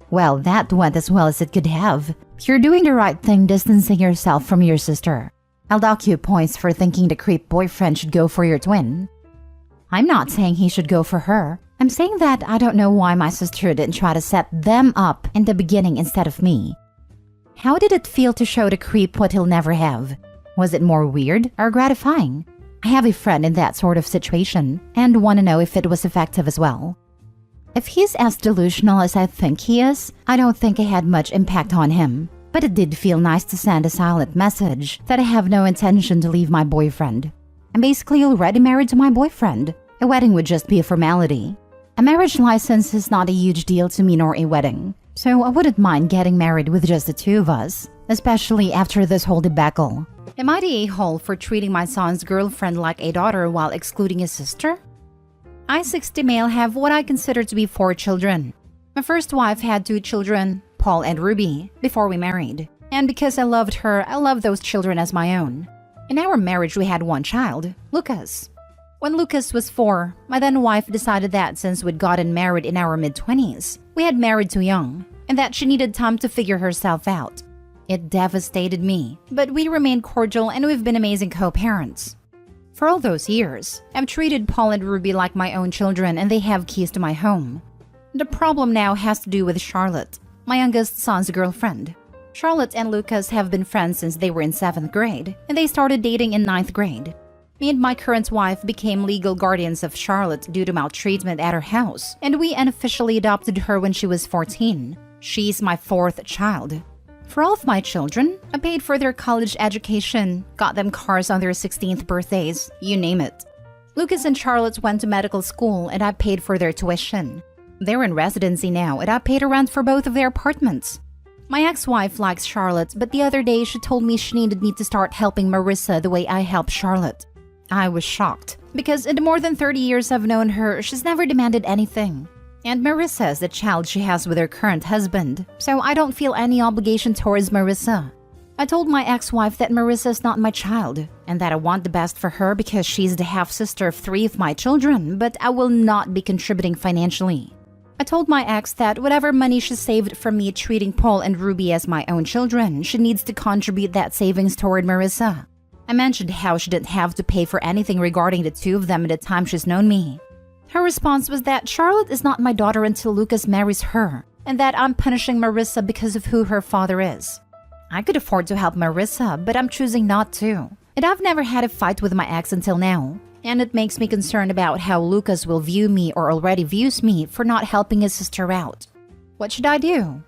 Well, that went as well as it could have. You're doing the right thing distancing yourself from your sister. I'll dock you points for thinking the creep boyfriend should go for your twin. I'm not saying he should go for her. I'm saying that I don't know why my sister didn't try to set them up in the beginning instead of me. How did it feel to show the creep what he'll never have? Was it more weird or gratifying? I have a friend in that sort of situation and want to know if it was effective as well. If he's as delusional as I think he is, I don't think it had much impact on him. But it did feel nice to send a silent message that I have no intention to leave my boyfriend. I'm basically already married to my boyfriend. A wedding would just be a formality. A marriage license is not a huge deal to me nor a wedding. So I wouldn't mind getting married with just the two of us, especially after this whole debacle. Am I the a-hole for treating my son's girlfriend like a daughter while excluding his sister? I, 60 male, have what I consider to be 4 children. My first wife had 2 children, Paul and Ruby, before we married. And because I loved her, I loved those children as my own. In our marriage, we had 1 child, Lucas. When Lucas was 4, my then wife decided that since we'd gotten married in our mid-20s, we had married too young, and that she needed time to figure herself out. It devastated me, but we remained cordial and we've been amazing co-parents. For all those years, I've treated Paul and Ruby like my own children and they have keys to my home. The problem now has to do with Charlotte, my youngest son's girlfriend. Charlotte and Lucas have been friends since they were in 7th grade, and they started dating in 9th grade. Me and my current wife became legal guardians of Charlotte due to maltreatment at her house, and we unofficially adopted her when she was 14. She's my 4th child. For all of my children, I paid for their college education, got them cars on their 16th birthdays, you name it. Lucas and Charlotte went to medical school and I paid for their tuition. They're in residency now and I paid a rent for both of their apartments. My ex-wife likes Charlotte, but the other day she told me she needed me to start helping Marissa the way I help Charlotte. I was shocked, because in the more than 30 years I've known her, she's never demanded anything. And Marissa is the child she has with her current husband, so I don't feel any obligation towards Marissa. I told my ex-wife that Marissa is not my child, and that I want the best for her because she's the half-sister of 3 of my children, but I will not be contributing financially. I told my ex that whatever money she saved from me treating Paul and Ruby as my own children, she needs to contribute that savings toward Marissa. I mentioned how she didn't have to pay for anything regarding the 2 of them in the time she's known me. Her response was that Charlotte is not my daughter until Lucas marries her, and that I'm punishing Marissa because of who her father is. I could afford to help Marissa, but I'm choosing not to. And I've never had a fight with my ex until now, and it makes me concerned about how Lucas will view me or already views me for not helping his sister out. What should I do?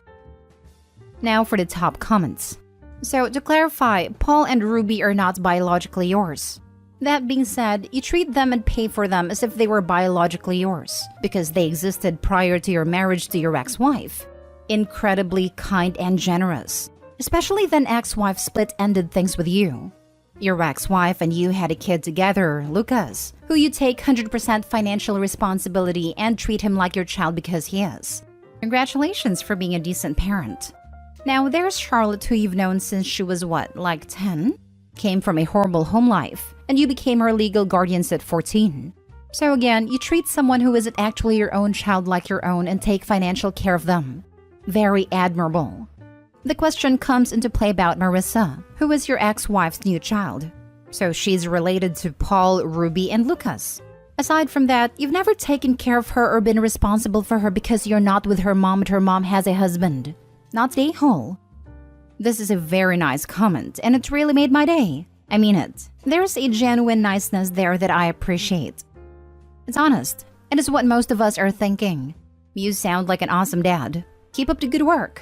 Now for the top comments. So to clarify, Paul and Ruby are not biologically yours. That being said, you treat them and pay for them as if they were biologically yours because they existed prior to your marriage to your ex-wife. Incredibly kind and generous, especially then ex-wife split-ended things with you. Your ex-wife and you had a kid together, Lucas, who you take 100% financial responsibility and treat him like your child because he is. Congratulations for being a decent parent. Now there's Charlotte, who you've known since she was what, like 10? Came from a horrible home life, and you became her legal guardians at 14. So again, you treat someone who isn't actually your own child like your own and take financial care of them. Very admirable. The question comes into play about Marissa, who is your ex-wife's new child. So she's related to Paul, Ruby, and Lucas. Aside from that, you've never taken care of her or been responsible for her because you're not with her mom and her mom has a husband. Not a hole. This is a very nice comment, and it really made my day. I mean it. There's a genuine niceness there that I appreciate. It's honest, and it's what most of us are thinking. You sound like an awesome dad. Keep up the good work.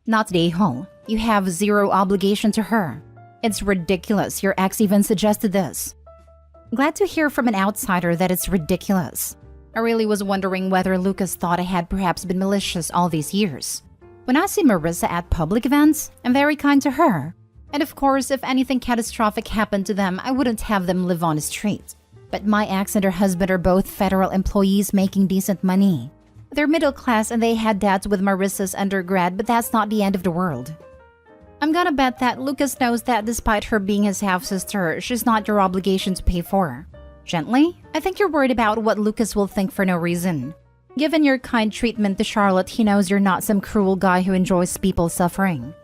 Not a hole. You have zero obligation to her. It's ridiculous your ex even suggested this. Glad to hear from an outsider that it's ridiculous. I really was wondering whether Lucas thought I had perhaps been malicious all these years. When I see Marissa at public events, I'm very kind to her. And of course, if anything catastrophic happened to them, I wouldn't have them live on the street. But my ex and her husband are both federal employees making decent money. They're middle class and they had dads with Marissa's undergrad, but that's not the end of the world. I'm gonna bet that Lucas knows that despite her being his half-sister, she's not your obligation to pay for. Gently, I think you're worried about what Lucas will think for no reason. Given your kind treatment to Charlotte, he knows you're not some cruel guy who enjoys people suffering.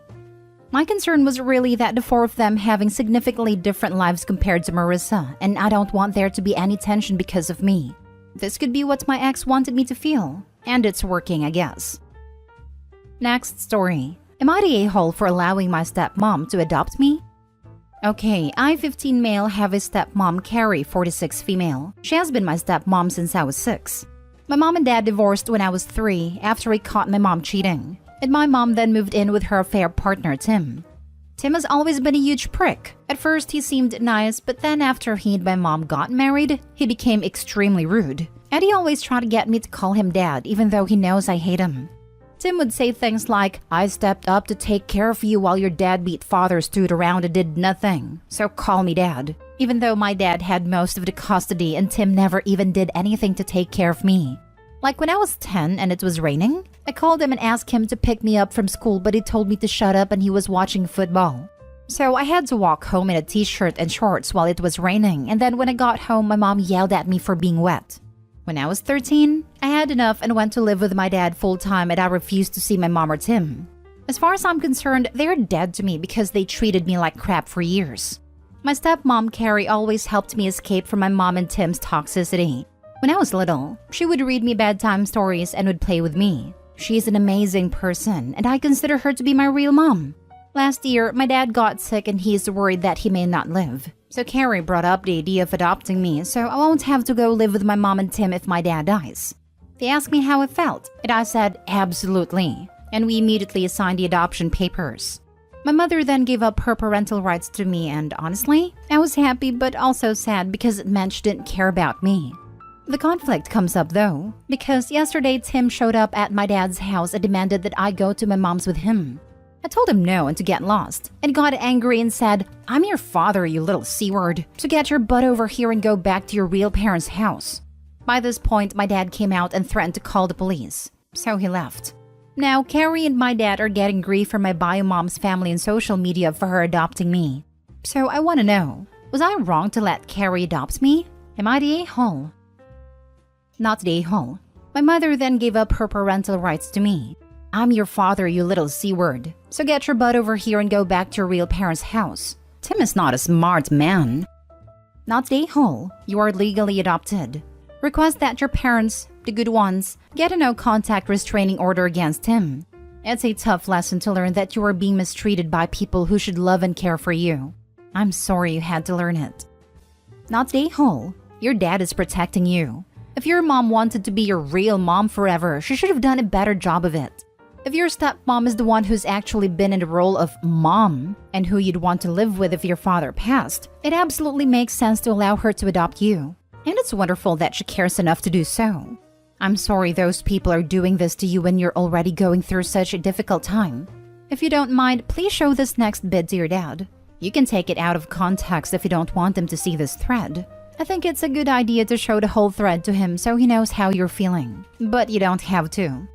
My concern was really that the four of them having significantly different lives compared to Marissa, and I don't want there to be any tension because of me. This could be what my ex wanted me to feel, and it's working, I guess. Next story. Am I the a-hole for allowing my stepmom to adopt me? Okay, I, 15 male, have a stepmom, Carrie, 46 female. She has been my stepmom since I was 6. My mom and dad divorced when I was 3 after he caught my mom cheating, and my mom then moved in with her affair partner, Tim. Tim has always been a huge prick. At first, he seemed nice, but then after he and my mom got married, he became extremely rude. And he always tried to get me to call him dad, even though he knows I hate him. Tim would say things like, I stepped up to take care of you while your deadbeat father stood around and did nothing, so call me dad. Even though my dad had most of the custody and Tim never even did anything to take care of me. Like when I was 10 and it was raining, I called him and asked him to pick me up from school, but he told me to shut up and he was watching football. So I had to walk home in a t-shirt and shorts while it was raining, and then when I got home, my mom yelled at me for being wet. When I was 13, I had enough and went to live with my dad full-time, and I refused to see my mom or Tim. As far as I'm concerned, they're dead to me because they treated me like crap for years. My stepmom, Carrie, always helped me escape from my mom and Tim's toxicity. When I was little, she would read me bedtime stories and would play with me. She's an amazing person, and I consider her to be my real mom. Last year, my dad got sick and he's worried that he may not live. So Carrie brought up the idea of adopting me, so I won't have to go live with my mom and Tim if my dad dies. They asked me how I felt, and I said, absolutely. And we immediately signed the adoption papers. My mother then gave up her parental rights to me, and honestly, I was happy but also sad because it meant she didn't care about me. The conflict comes up though, because yesterday Tim showed up at my dad's house and demanded that I go to my mom's with him. I told him no and to get lost, and got angry and said, I'm your father, you little C-word, so get your butt over here and go back to your real parents' house. By this point, my dad came out and threatened to call the police, so he left. Now, Carrie and my dad are getting grief from my bio mom's family and social media for her adopting me. So I want to know, was I wrong to let Carrie adopt me? Am I the a-hole? Not the a-hole. My mother then gave up her parental rights to me. I'm your father, you little C-word, so get your butt over here and go back to your real parents' house. Tim is not a smart man. Not the a-hole. You are legally adopted. Request that your parents, the good ones, get a no-contact restraining order against him. It's a tough lesson to learn that you are being mistreated by people who should love and care for you. I'm sorry you had to learn it. Not the a-hole. Your dad is protecting you. If your mom wanted to be your real mom forever, she should have done a better job of it. If your stepmom is the one who's actually been in the role of mom and who you'd want to live with if your father passed, it absolutely makes sense to allow her to adopt you. And it's wonderful that she cares enough to do so. I'm sorry those people are doing this to you when you're already going through such a difficult time. If you don't mind, please show this next bid to your dad. You can take it out of context if you don't want him to see this thread. I think it's a good idea to show the whole thread to him so he knows how you're feeling. But you don't have to.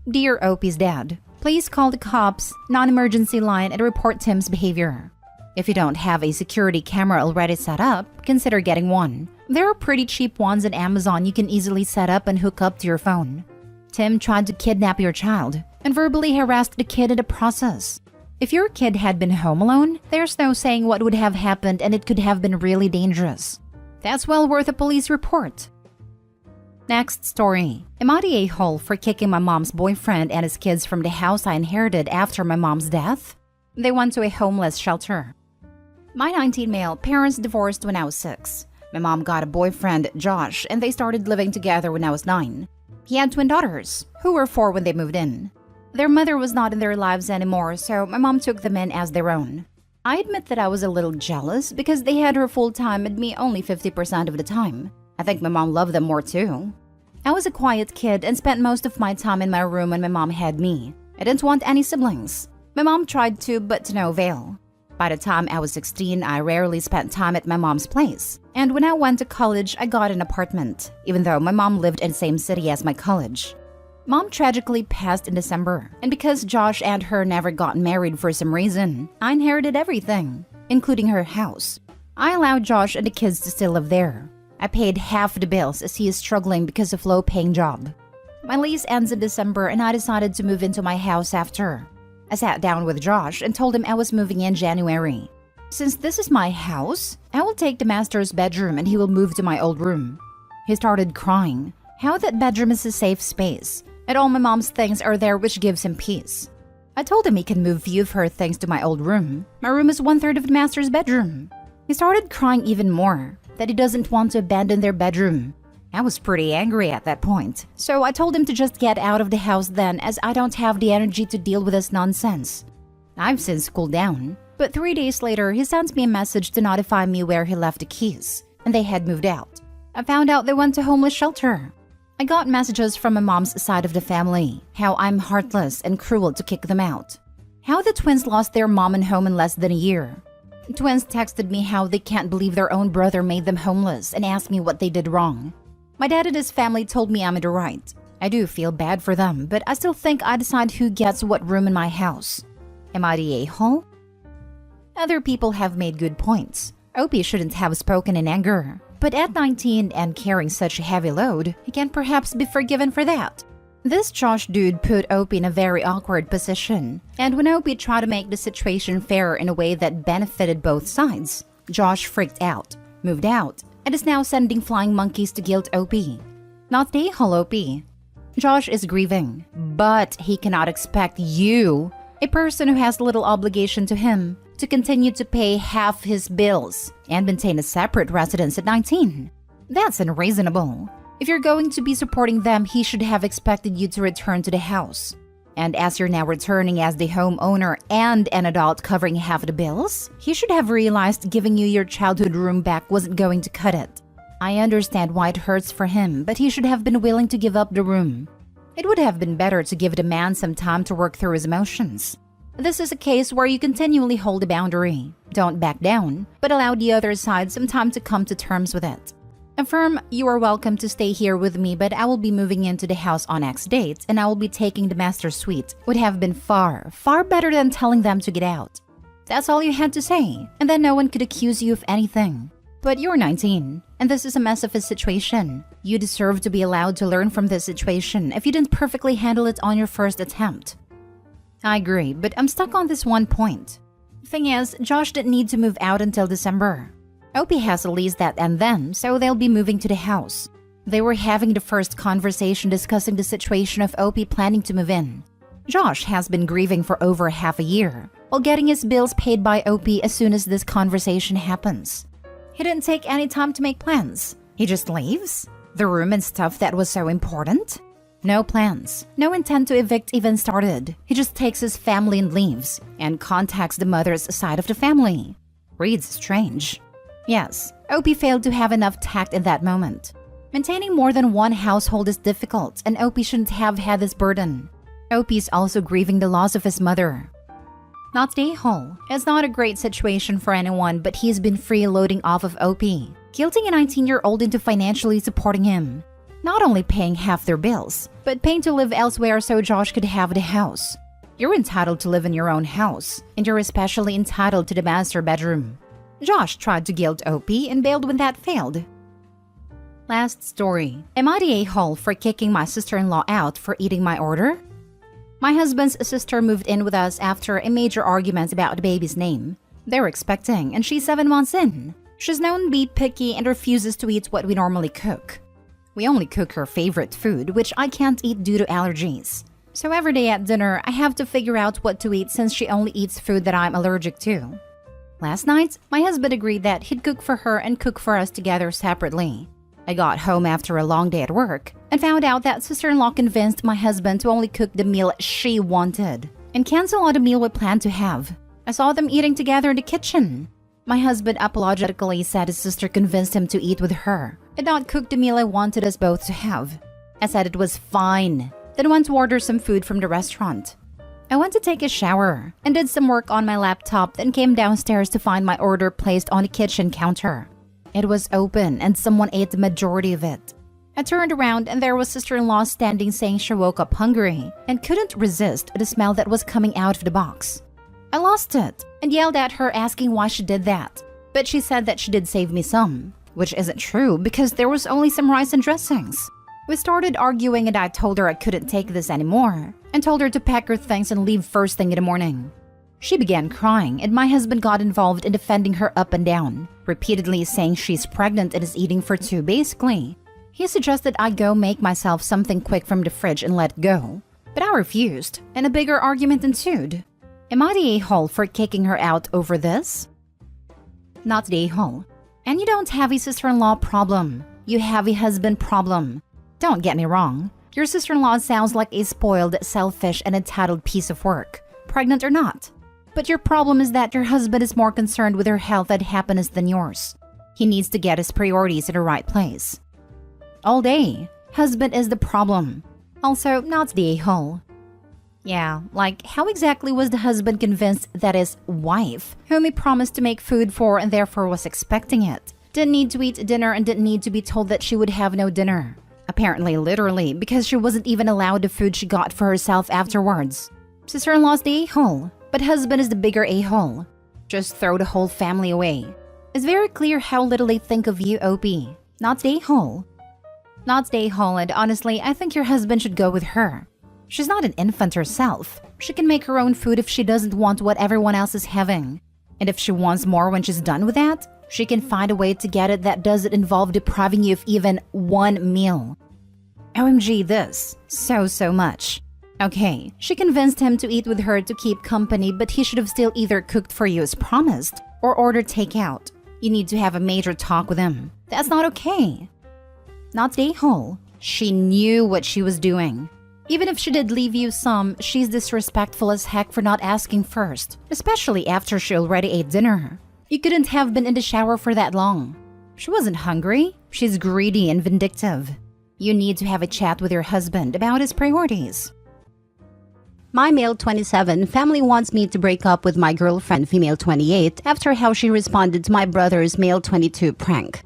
Dear Opie's dad, please call the cops, non-emergency line, and report Tim's behavior. If you don't have a security camera already set up, consider getting one. There are pretty cheap ones on Amazon you can easily set up and hook up to your phone. Tim tried to kidnap your child and verbally harassed the kid in the process. If your kid had been home alone, there's no saying what would have happened and it could have been really dangerous. That's well worth a police report. Next story. Am I the a-hole for kicking my mom's boyfriend and his kids from the house I inherited after my mom's death? They went to a homeless shelter. My 19 male parents divorced when I was 6. My mom got a boyfriend, Josh, and they started living together when I was 9. He had twin daughters, who were 4 when they moved in. Their mother was not in their lives anymore, so my mom took them in as their own. I admit that I was a little jealous because they had her full-time and me only 50% of the time. I think my mom loved them more too. I was a quiet kid and spent most of my time in my room when my mom had me. I didn't want any siblings. My mom tried to, but to no avail. By the time I was 16, I rarely spent time at my mom's place. And when I went to college, I got an apartment, even though my mom lived in the same city as my college. Mom tragically passed in December, and because Josh and her never got married for some reason, I inherited everything, including her house. I allowed Josh and the kids to still live there. I paid half the bills as he is struggling because of low-paying job. My lease ends in December and I decided to move into my house after. I sat down with Josh and told him I was moving in January. Since this is my house, I will take the master's bedroom and he will move to my old room. He started crying. How that bedroom is a safe space, and all my mom's things are there which gives him peace. I told him he can move few of her things to my old room. My room is 1/3 of the master's bedroom. He started crying even more, that he doesn't want to abandon their bedroom. I was pretty angry at that point, so I told him to just get out of the house then as I don't have the energy to deal with this nonsense. I've since cooled down, but 3 days later he sent me a message to notify me where he left the keys, and they had moved out. I found out they went to homeless shelter. I got messages from my mom's side of the family, how I'm heartless and cruel to kick them out. How the twins lost their mom and home in less than a year. The twins texted me how they can't believe their own brother made them homeless and asked me what they did wrong. My dad and his family told me I'm in the right. I do feel bad for them, but I still think I decide who gets what room in my house. Am I the a-hole? Other people have made good points. Opie shouldn't have spoken in anger, but at 19 and carrying such a heavy load, he can perhaps be forgiven for that. This Josh dude put Opie in a very awkward position, and when Opie tried to make the situation fair in a way that benefited both sides, Josh freaked out, moved out, and is now sending flying monkeys to guilt Opie. Not the a-hole Opie. Josh is grieving, but he cannot expect you, a person who has little obligation to him, to continue to pay half his bills and maintain a separate residence at 19. That's unreasonable. If you're going to be supporting them, he should have expected you to return to the house. And as you're now returning as the homeowner and an adult covering half of the bills, he should have realized giving you your childhood room back wasn't going to cut it. I understand why it hurts for him, but he should have been willing to give up the room. It would have been better to give the man some time to work through his emotions. This is a case where you continually hold a boundary. Don't back down, but allow the other side some time to come to terms with it. Affirm, you are welcome to stay here with me, but I will be moving into the house on X date and I will be taking the master suite. Would have been far, far better than telling them to get out. That's all you had to say, and then no one could accuse you of anything. But you're 19, and this is a mess of a situation. You deserve to be allowed to learn from this situation if you didn't perfectly handle it on your first attempt. I agree, but I'm stuck on this one point. Thing is, Josh didn't need to move out until December. Opie has a lease that ends then, so they'll be moving to the house. They were having the first conversation discussing the situation of Opie planning to move in. Josh has been grieving for over half a year, while getting his bills paid by Opie as soon as this conversation happens. He didn't take any time to make plans. He just leaves? The room and stuff that was so important? No plans. No intent to evict even started. He just takes his family and leaves, and contacts the mother's side of the family. Reads strange. Yes, Opie failed to have enough tact in that moment. Maintaining more than one household is difficult, and Opie shouldn't have had this burden. Opie is also grieving the loss of his mother. Not the a-hole. It's not a great situation for anyone, but he's been freeloading off of Opie, guilting a 19-year-old into financially supporting him. Not only paying half their bills, but paying to live elsewhere so Josh could have the house. You're entitled to live in your own house, and you're especially entitled to the master bedroom. Josh tried to guilt Opie and bailed when that failed. Last story. Am I the a-hole for kicking my sister-in-law out for eating my order? My husband's sister moved in with us after a major argument about the baby's name. They were expecting, and she's 7 months in. She's known to be picky and refuses to eat what we normally cook. We only cook her favorite food, which I can't eat due to allergies. So every day at dinner, I have to figure out what to eat since she only eats food that I'm allergic to. Last night, my husband agreed that he'd cook for her and cook for us together separately. I got home after a long day at work and found out that sister-in-law convinced my husband to only cook the meal she wanted and cancel on the meal we planned to have. I saw them eating together in the kitchen. My husband apologetically said his sister convinced him to eat with her and not cook the meal I wanted us both to have. I said it was fine, then went to order some food from the restaurant. I went to take a shower and did some work on my laptop, then came downstairs to find my order placed on the kitchen counter. It was open and someone ate the majority of it. I turned around and there was sister-in-law standing saying she woke up hungry and couldn't resist the smell that was coming out of the box. I lost it and yelled at her asking why she did that. But she said that she did save me some, which isn't true because there was only some rice and dressings. We started arguing and I told her I couldn't take this anymore and told her to pack her things and leave first thing in the morning. She began crying and my husband got involved in defending her up and down, repeatedly saying she's pregnant and is eating for two basically. He suggested I go make myself something quick from the fridge and let go. But I refused, and a bigger argument ensued. Am I the a-hole for kicking her out over this? Not the a-hole. And you don't have a sister-in-law problem. You have a husband problem. Don't get me wrong. Your sister-in-law sounds like a spoiled, selfish, and entitled piece of work, pregnant or not. But your problem is that your husband is more concerned with her health and happiness than yours. He needs to get his priorities in the right place. All day, husband is the problem. Also, not the a-hole. Yeah, like how exactly was the husband convinced that his wife, whom he promised to make food for and therefore was expecting it, didn't need to eat dinner and didn't need to be told that she would have no dinner? Apparently literally, because she wasn't even allowed the food she got for herself afterwards. Sister-in-law's the a-hole, but husband is the bigger a-hole. Just throw the whole family away. It's very clear how little they think of you, Opie. Not the a-hole. Not the a-hole, and honestly, I think your husband should go with her. She's not an infant herself. She can make her own food if she doesn't want what everyone else is having. And if she wants more when she's done with that, she can find a way to get it that doesn't involve depriving you of even one meal. OMG this. So much. Okay, she convinced him to eat with her to keep company, but he should have still either cooked for you as promised or ordered takeout. You need to have a major talk with him. That's not okay. Not the a-hole. She knew what she was doing. Even if she did leave you some, she's disrespectful as heck for not asking first, especially after she already ate dinner. You couldn't have been in the shower for that long. She wasn't hungry. She's greedy and vindictive. You need to have a chat with your husband about his priorities. My male 27 family wants me to break up with my girlfriend female 28 after how she responded to my brother's male 22 prank.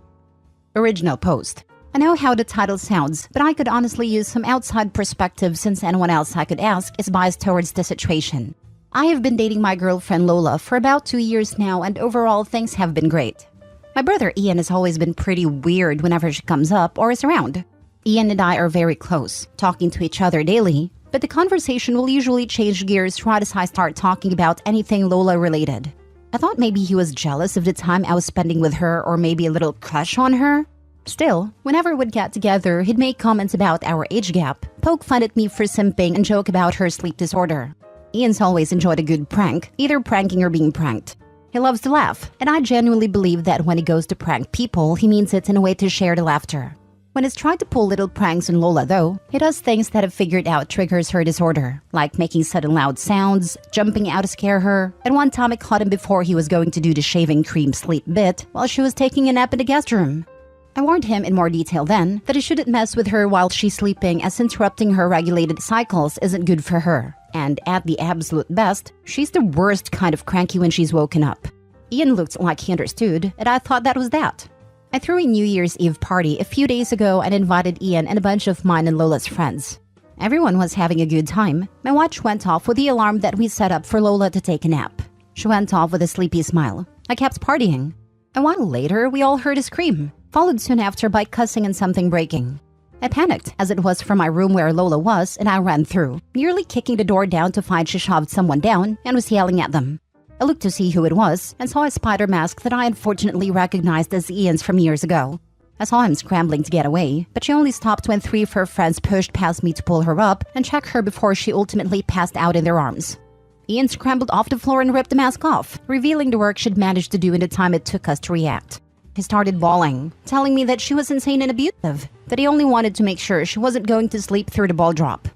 Original post. I know how the title sounds, but I could honestly use some outside perspective since anyone else I could ask is biased towards the situation. I have been dating my girlfriend Lola for about 2 years now and overall things have been great. My brother Ian has always been pretty weird whenever she comes up or is around. Ian and I are very close, talking to each other daily, but the conversation will usually change gears right as I start talking about anything Lola related. I thought maybe he was jealous of the time I was spending with her or maybe a little crush on her. Still, whenever we'd get together, he'd make comments about our age gap, poke fun at me for simping, and joke about her sleep disorder. Ian's always enjoyed a good prank, either pranking or being pranked. He loves to laugh, and I genuinely believe that when he goes to prank people, he means it in a way to share the laughter. When he's trying to pull little pranks on Lola though, he does things that I've figured out triggers her disorder, like making sudden loud sounds, jumping out to scare her. At one time I caught him before he was going to do the shaving cream sleep bit while she was taking a nap in the guest room. I warned him in more detail then that he shouldn't mess with her while she's sleeping, as interrupting her regulated cycles isn't good for her. And at the absolute best, she's the worst kind of cranky when she's woken up. Ian looked like he understood, and I thought that was that. I threw a New Year's Eve party a few days ago and invited Ian and a bunch of mine and Lola's friends. Everyone was having a good time. My watch went off with the alarm that we set up for Lola to take a nap. She went off with a sleepy smile. I kept partying. A while later, we all heard a scream, followed soon after by cussing and something breaking. I panicked, as it was from my room where Lola was, and I ran through, nearly kicking the door down to find she shoved someone down and was yelling at them. I looked to see who it was and saw a spider mask that I unfortunately recognized as Ian's from years ago. I saw him scrambling to get away, but she only stopped when 3 of her friends pushed past me to pull her up and check her before she ultimately passed out in their arms. Ian scrambled off the floor and ripped the mask off, revealing the work she'd managed to do in the time it took us to react. He started bawling, telling me that she was insane and abusive, that he only wanted to make sure she wasn't going to sleep through the ball drop.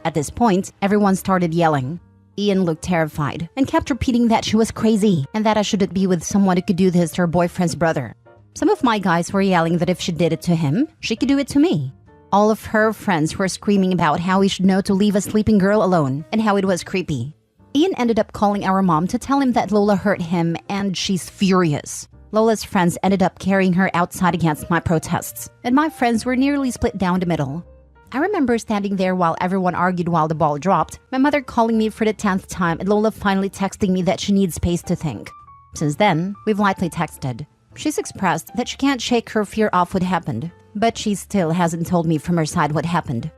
At this point, everyone started yelling. Ian looked terrified and kept repeating that she was crazy and that I shouldn't be with someone who could do this to her boyfriend's brother. Some of my guys were yelling that if she did it to him, she could do it to me. All of her friends were screaming about how he should know to leave a sleeping girl alone and how it was creepy. Ian ended up calling our mom to tell him that Lola hurt him, and she's furious. Lola's friends ended up carrying her outside against my protests, and my friends were nearly split down the middle. I remember standing there while everyone argued while the ball dropped, my mother calling me for the 10th time, and Lola finally texting me that she needs space to think. Since then, we've lightly texted. She's expressed that she can't shake her fear off what happened, but she still hasn't told me from her side what happened.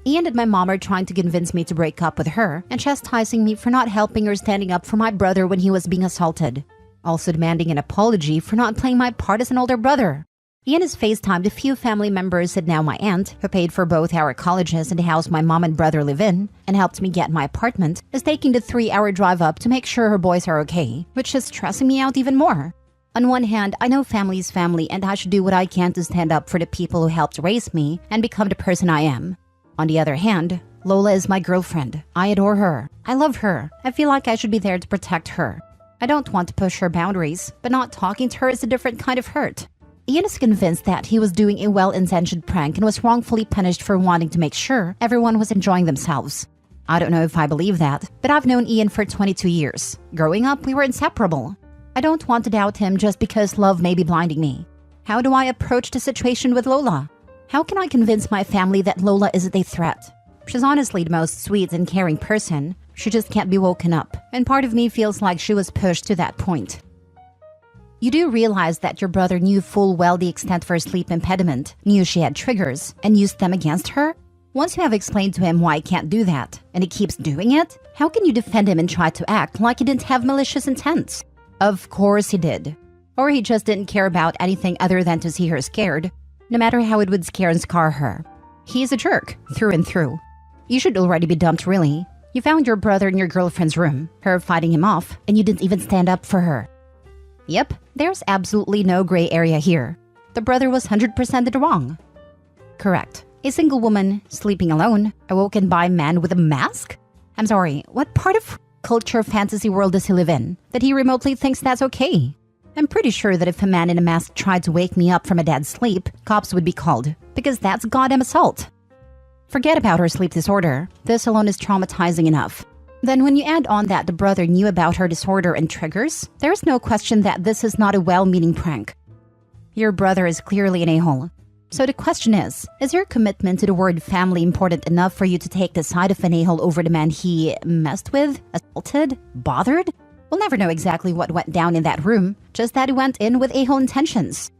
Ian and my mom are trying to convince me to break up with her and chastising me for not helping or standing up for my brother when he was being assaulted. Also demanding an apology for not playing my part as an older brother. Ian has FaceTimed a few family members and now my aunt, who paid for both our colleges and the house my mom and brother live in, and helped me get my apartment, is taking the 3-hour drive up to make sure her boys are okay, which is stressing me out even more. On one hand, I know family is family and I should do what I can to stand up for the people who helped raise me and become the person I am. On the other hand, Lola is my girlfriend. I adore her. I love her. I feel like I should be there to protect her. I don't want to push her boundaries, but not talking to her is a different kind of hurt. Ian is convinced that he was doing a well-intentioned prank and was wrongfully punished for wanting to make sure everyone was enjoying themselves. I don't know if I believe that, but I've known Ian for 22 years. Growing up, we were inseparable. I don't want to doubt him just because love may be blinding me. How do I approach the situation with Lola? How can I convince my family that Lola isn't a threat? She's honestly the most sweet and caring person. She just can't be woken up, and part of me feels like she was pushed to that point. You do realize that your brother knew full well the extent of her sleep impediment, knew she had triggers, and used them against her? Once you have explained to him why he can't do that, and he keeps doing it, how can you defend him and try to act like he didn't have malicious intents? Of course he did. Or he just didn't care about anything other than to see her scared, no matter how it would scare and scar her. He's a jerk, through and through. You should already be dumped, really. You found your brother in your girlfriend's room, her fighting him off, and you didn't even stand up for her. Yep, there's absolutely no gray area here. The brother was 100% in the wrong. Correct. A single woman, sleeping alone, awoken by a man with a mask? I'm sorry, what part of culture fantasy world does he live in, that he remotely thinks that's okay? I'm pretty sure that if a man in a mask tried to wake me up from a dead sleep, cops would be called, because that's goddamn assault. Forget about her sleep disorder. This alone is traumatizing enough. Then when you add on that the brother knew about her disorder and triggers, there's no question that this is not a well-meaning prank. Your brother is clearly an a-hole. So the question is your commitment to the word family important enough for you to take the side of an a-hole over the man he messed with, assaulted, bothered? We'll never know exactly what went down in that room, just that he went in with a-hole intentions.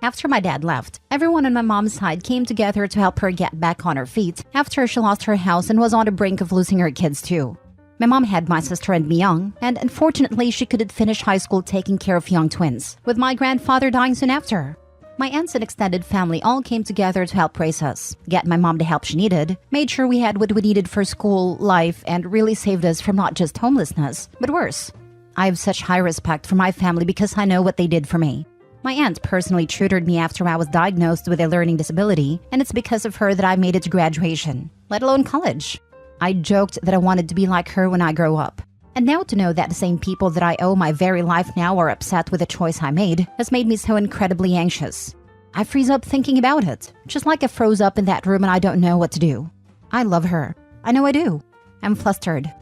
After my dad left, everyone on my mom's side came together to help her get back on her feet after she lost her house and was on the brink of losing her kids too. My mom had my sister and me young, and unfortunately she couldn't finish high school taking care of young twins, with my grandfather dying soon after. My aunts and extended family all came together to help raise us, get my mom the help she needed, made sure we had what we needed for school, life, and really saved us from not just homelessness, but worse. I have such high respect for my family because I know what they did for me. My aunt personally tutored me after I was diagnosed with a learning disability, and it's because of her that I made it to graduation, let alone college. I joked that I wanted to be like her when I grow up. And now to know that the same people that I owe my very life now are upset with the choice I made has made me so incredibly anxious. I freeze up thinking about it, just like I froze up in that room and I don't know what to do. I love her. I know I do. I'm flustered.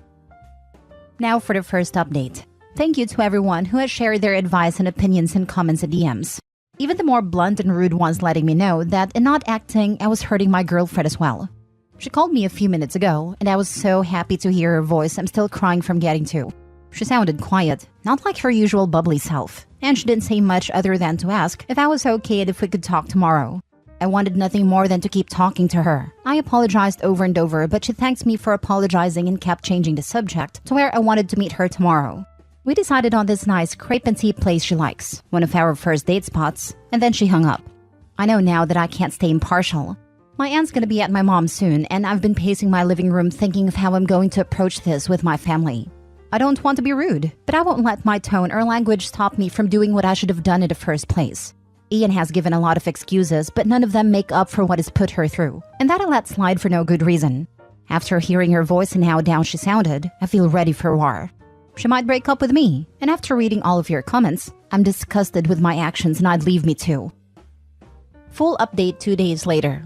Now for the first update. Thank you to everyone who has shared their advice and opinions in comments and DMs. Even the more blunt and rude ones letting me know that in not acting, I was hurting my girlfriend as well. She called me a few minutes ago, and I was so happy to hear her voice I'm still crying from getting to. She sounded quiet, not like her usual bubbly self, and she didn't say much other than to ask if I was okay and if we could talk tomorrow. I wanted nothing more than to keep talking to her. I apologized over and over, but she thanked me for apologizing and kept changing the subject to where I wanted to meet her tomorrow. We decided on this nice crepe and tea place she likes, one of our first date spots, and then she hung up. I know now that I can't stay impartial. My aunt's gonna be at my mom's soon, and I've been pacing my living room thinking of how I'm going to approach this with my family. I don't want to be rude, but I won't let my tone or language stop me from doing what I should have done in the first place. Ian has given a lot of excuses, but none of them make up for what has put her through, and that I let slide for no good reason. After hearing her voice and how down she sounded, I feel ready for war. She might break up with me, and after reading all of your comments, I'm disgusted with my actions and I'd leave me too. Full update 2 days later.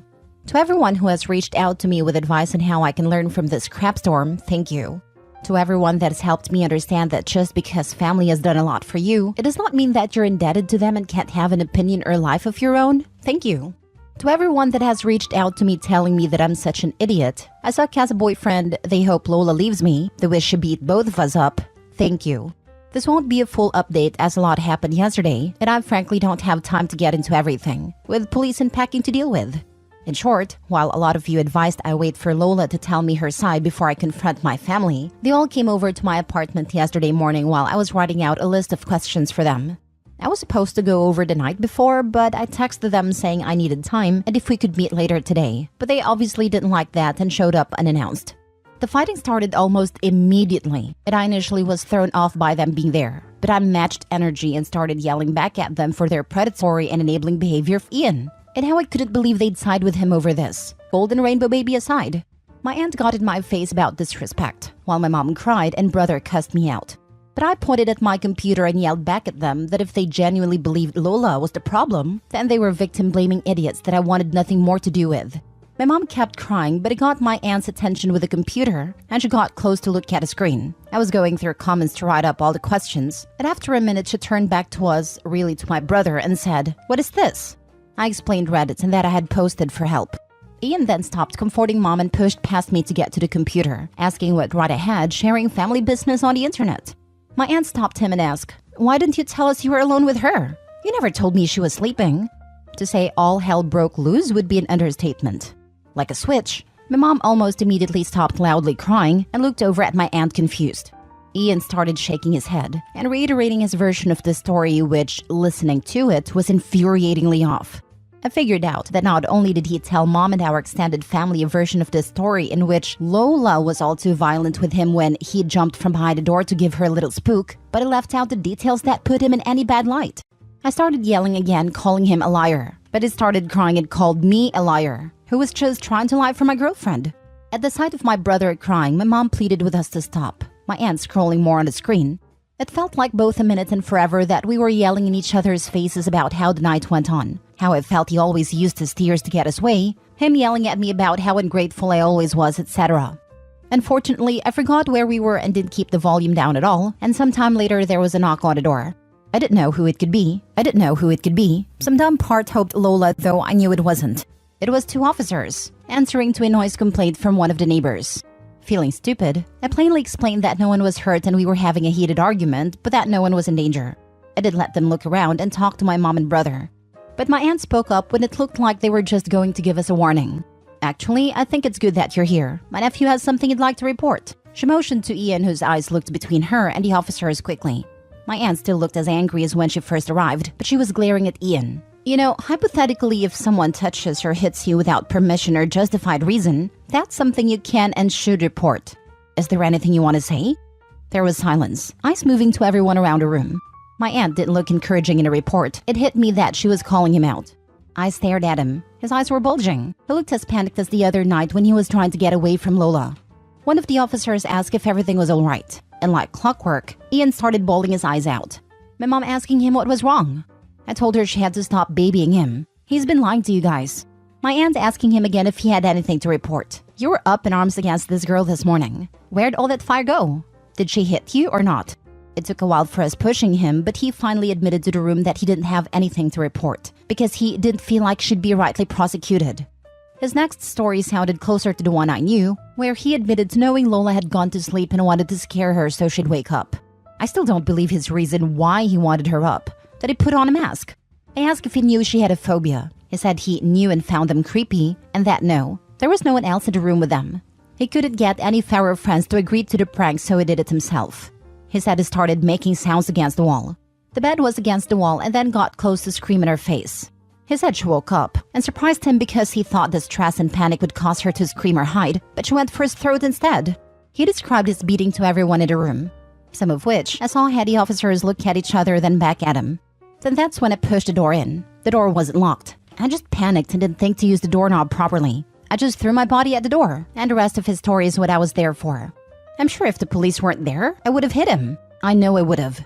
To everyone who has reached out to me with advice on how I can learn from this crap storm, thank you. To everyone that has helped me understand that just because family has done a lot for you, it does not mean that you're indebted to them and can't have an opinion or life of your own, thank you. To everyone that has reached out to me telling me that I'm such an idiot, I suck as a boyfriend, they hope Lola leaves me, they wish she beat both of us up, thank you. This won't be a full update as a lot happened yesterday, and I frankly don't have time to get into everything, with police and packing to deal with. In short, while a lot of you advised I wait for Lola to tell me her side before I confront my family, they all came over to my apartment yesterday morning while I was writing out a list of questions for them. I was supposed to go over the night before, but I texted them saying I needed time and if we could meet later today, but they obviously didn't like that and showed up unannounced. The fighting started almost immediately, and I initially was thrown off by them being there, but I matched energy and started yelling back at them for their predatory and enabling behavior of Ian. And how I couldn't believe they'd side with him over this. Golden rainbow baby aside. My aunt got in my face about disrespect, while my mom cried and brother cussed me out. But I pointed at my computer and yelled back at them that if they genuinely believed Lola was the problem, then they were victim-blaming idiots that I wanted nothing more to do with. My mom kept crying, but it got my aunt's attention with the computer, and she got close to look at the screen. I was going through comments to write up all the questions, and after a minute she turned back to us, really to my brother, and said, "What is this?" I explained Reddit and that I had posted for help. Ian then stopped comforting mom and pushed past me to get to the computer, asking what right I had sharing family business on the internet. My aunt stopped him and asked, "Why didn't you tell us you were alone with her? You never told me she was sleeping." To say all hell broke loose would be an understatement. Like a switch, my mom almost immediately stopped loudly crying and looked over at my aunt confused. Ian started shaking his head and reiterating his version of the story, which, listening to it, was infuriatingly off. I figured out that not only did he tell mom and our extended family a version of the story in which Lola was all too violent with him when he jumped from behind the door to give her a little spook, but he left out the details that put him in any bad light. I started yelling again, calling him a liar, but he started crying and called me a liar, who was just trying to lie for my girlfriend. At the sight of my brother crying, my mom pleaded with us to stop, my aunt scrolling more on the screen. It felt like both a minute and forever that we were yelling in each other's faces about how the night went on, how I felt he always used his tears to get his way, him yelling at me about how ungrateful I always was, etc. Unfortunately, I forgot where we were and didn't keep the volume down at all, and sometime later there was a knock on the door. I didn't know who it could be. Some dumb part hoped Lola, though I knew it wasn't. It was 2 officers, answering to a noise complaint from one of the neighbors. Feeling stupid, I plainly explained that no one was hurt and we were having a heated argument, but that no one was in danger. I did let them look around and talk to my mom and brother. But my aunt spoke up when it looked like they were just going to give us a warning. "Actually, I think it's good that you're here. My nephew has something he'd like to report." She motioned to Ian, whose eyes looked between her and the officers quickly. My aunt still looked as angry as when she first arrived, but she was glaring at Ian. You know, hypothetically, if someone touches or hits you without permission or justified reason, that's something you can and should report. Is there anything you want to say? There was silence, eyes moving to everyone around the room. My aunt didn't look encouraging in a report. It hit me that she was calling him out. I stared at him. His eyes were bulging. He looked as panicked as the other night when he was trying to get away from Lola. One of the officers asked if everything was all right. And like clockwork, Ian started bawling his eyes out. My mom asking him what was wrong. I told her she had to stop babying him. He's been lying to you guys. My aunt asking him again if he had anything to report. You were up in arms against this girl this morning. Where'd all that fire go? Did she hit you or not? It took a while for us pushing him, but he finally admitted to the room that he didn't have anything to report because he didn't feel like she'd be rightly prosecuted. His next story sounded closer to the one I knew, where he admitted to knowing Lola had gone to sleep and wanted to scare her so she'd wake up. I still don't believe his reason why he wanted her up, that he put on a mask. I asked if he knew she had a phobia. He said he knew and found them creepy, and that no, there was no one else in the room with them. He couldn't get any fewer friends to agree to the prank, so he did it himself. He said he started making sounds against the wall. The bed was against the wall and then got close to scream in her face. He said she woke up and surprised him because he thought the stress and panic would cause her to scream or hide, but she went for his throat instead. He described his beating to everyone in the room, some of which I saw had the officers look at each other then back at him. Then that's when I pushed the door in. The door wasn't locked. I just panicked and didn't think to use the doorknob properly. I just threw my body at the door, and the rest of his story is what I was there for. I'm sure if the police weren't there, I would have hit him. I know I would have.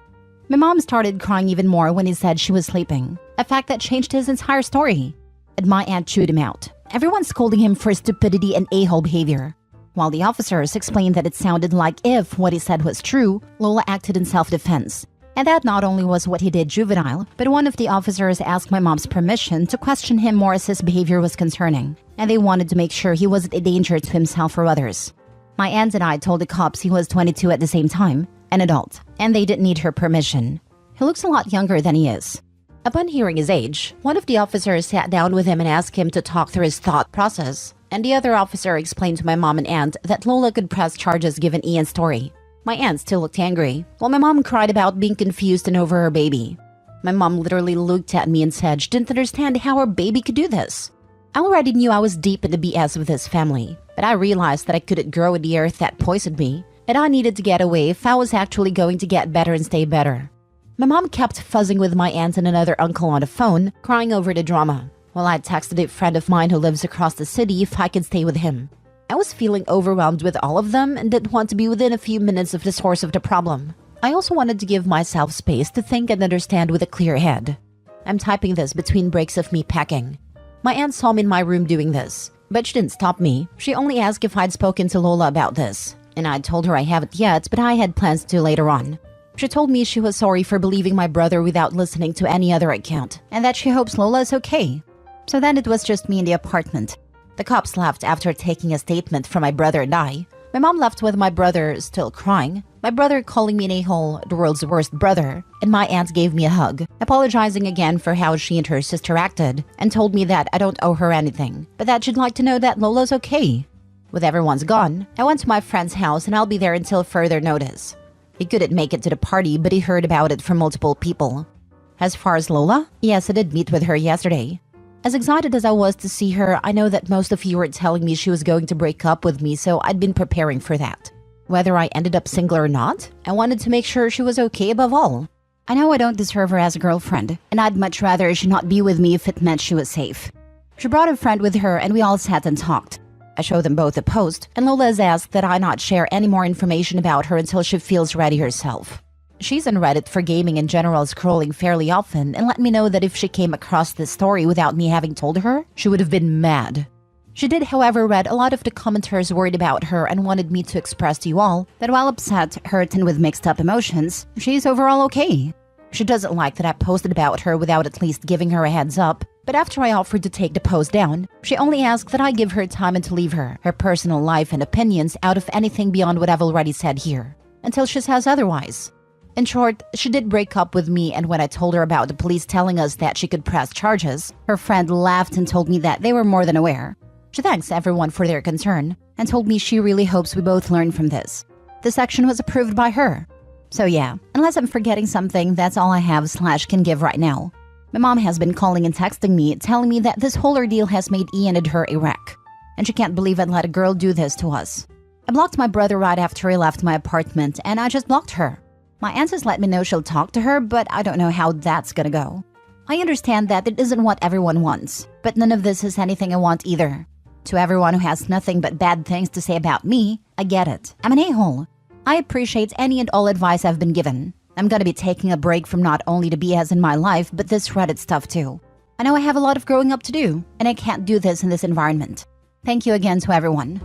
My mom started crying even more when he said she was sleeping, a fact that changed his entire story. And my aunt chewed him out, everyone scolding him for his stupidity and a-hole behavior. While the officers explained that it sounded like if what he said was true, Lola acted in self-defense. And that not only was what he did juvenile, but one of the officers asked my mom's permission to question him more as his behavior was concerning, and they wanted to make sure he wasn't a danger to himself or others. My aunt and I told the cops he was 22 at the same time, an adult, and they didn't need her permission. He looks a lot younger than he is. Upon hearing his age, one of the officers sat down with him and asked him to talk through his thought process, and the other officer explained to my mom and aunt that Lola could press charges given Ian's story. My aunt still looked angry, while my mom cried about being confused and over her baby. My mom literally looked at me and said she didn't understand how her baby could do this. I already knew I was deep in the BS with this family, but I realized that I couldn't grow in the earth that poisoned me, and I needed to get away if I was actually going to get better and stay better. My mom kept fuzzing with my aunt and another uncle on the phone, crying over the drama, while I texted a friend of mine who lives across the city if I could stay with him. I was feeling overwhelmed with all of them and didn't want to be within a few minutes of the source of the problem. I also wanted to give myself space to think and understand with a clear head. I'm typing this between breaks of me packing. My aunt saw me in my room doing this, but she didn't stop me. She only asked if I'd spoken to Lola about this, and I told her I haven't yet, but I had plans to later on. She told me she was sorry for believing my brother without listening to any other account, and that she hopes Lola is okay. So then it was just me in the apartment. The cops left after taking a statement from my brother and I. My mom left with my brother still crying, my brother calling me an a-hole, the world's worst brother, and my aunt gave me a hug, apologizing again for how she and her sister acted, and told me that I don't owe her anything, but that she'd like to know that Lola's okay. With everyone's gone, I went to my friend's house and I'll be there until further notice. He couldn't make it to the party, but he heard about it from multiple people. As far as Lola, yes, I did meet with her yesterday. As excited as I was to see her, I know that most of you were telling me she was going to break up with me, so I'd been preparing for that. Whether I ended up single or not, I wanted to make sure she was okay above all. I know I don't deserve her as a girlfriend, and I'd much rather she not be with me if it meant she was safe. She brought a friend with her and we all sat and talked. I showed them both the post, and Lola has asked that I not share any more information about her until she feels ready herself. She's on Reddit for gaming in general, scrolling fairly often, and let me know that if she came across this story without me having told her, she would have been mad. She did, however, read a lot of the commenters worried about her and wanted me to express to you all that while upset, hurt, and with mixed up emotions, she's overall okay. She doesn't like that I posted about her without at least giving her a heads up, but after I offered to take the post down, she only asked that I give her time and to leave her personal life and opinions out of anything beyond what I've already said here, until she says otherwise. In short, she did break up with me, and when I told her about the police telling us that she could press charges, her friend laughed and told me that they were more than aware. She thanks everyone for their concern, and told me she really hopes we both learn from this. This action was approved by her. So yeah, unless I'm forgetting something, that's all I have / can give right now. My mom has been calling and texting me, telling me that this whole ordeal has made Ian and her a wreck, and she can't believe I'd let a girl do this to us. I blocked my brother right after he left my apartment, and I just blocked her. My aunt has let me know she'll talk to her, but I don't know how that's gonna go. I understand that it isn't what everyone wants, but none of this is anything I want either. To everyone who has nothing but bad things to say about me, I get it. I'm an a-hole. I appreciate any and all advice I've been given. I'm gonna be taking a break from not only the BS in my life, but this Reddit stuff too. I know I have a lot of growing up to do, and I can't do this in this environment. Thank you again to everyone.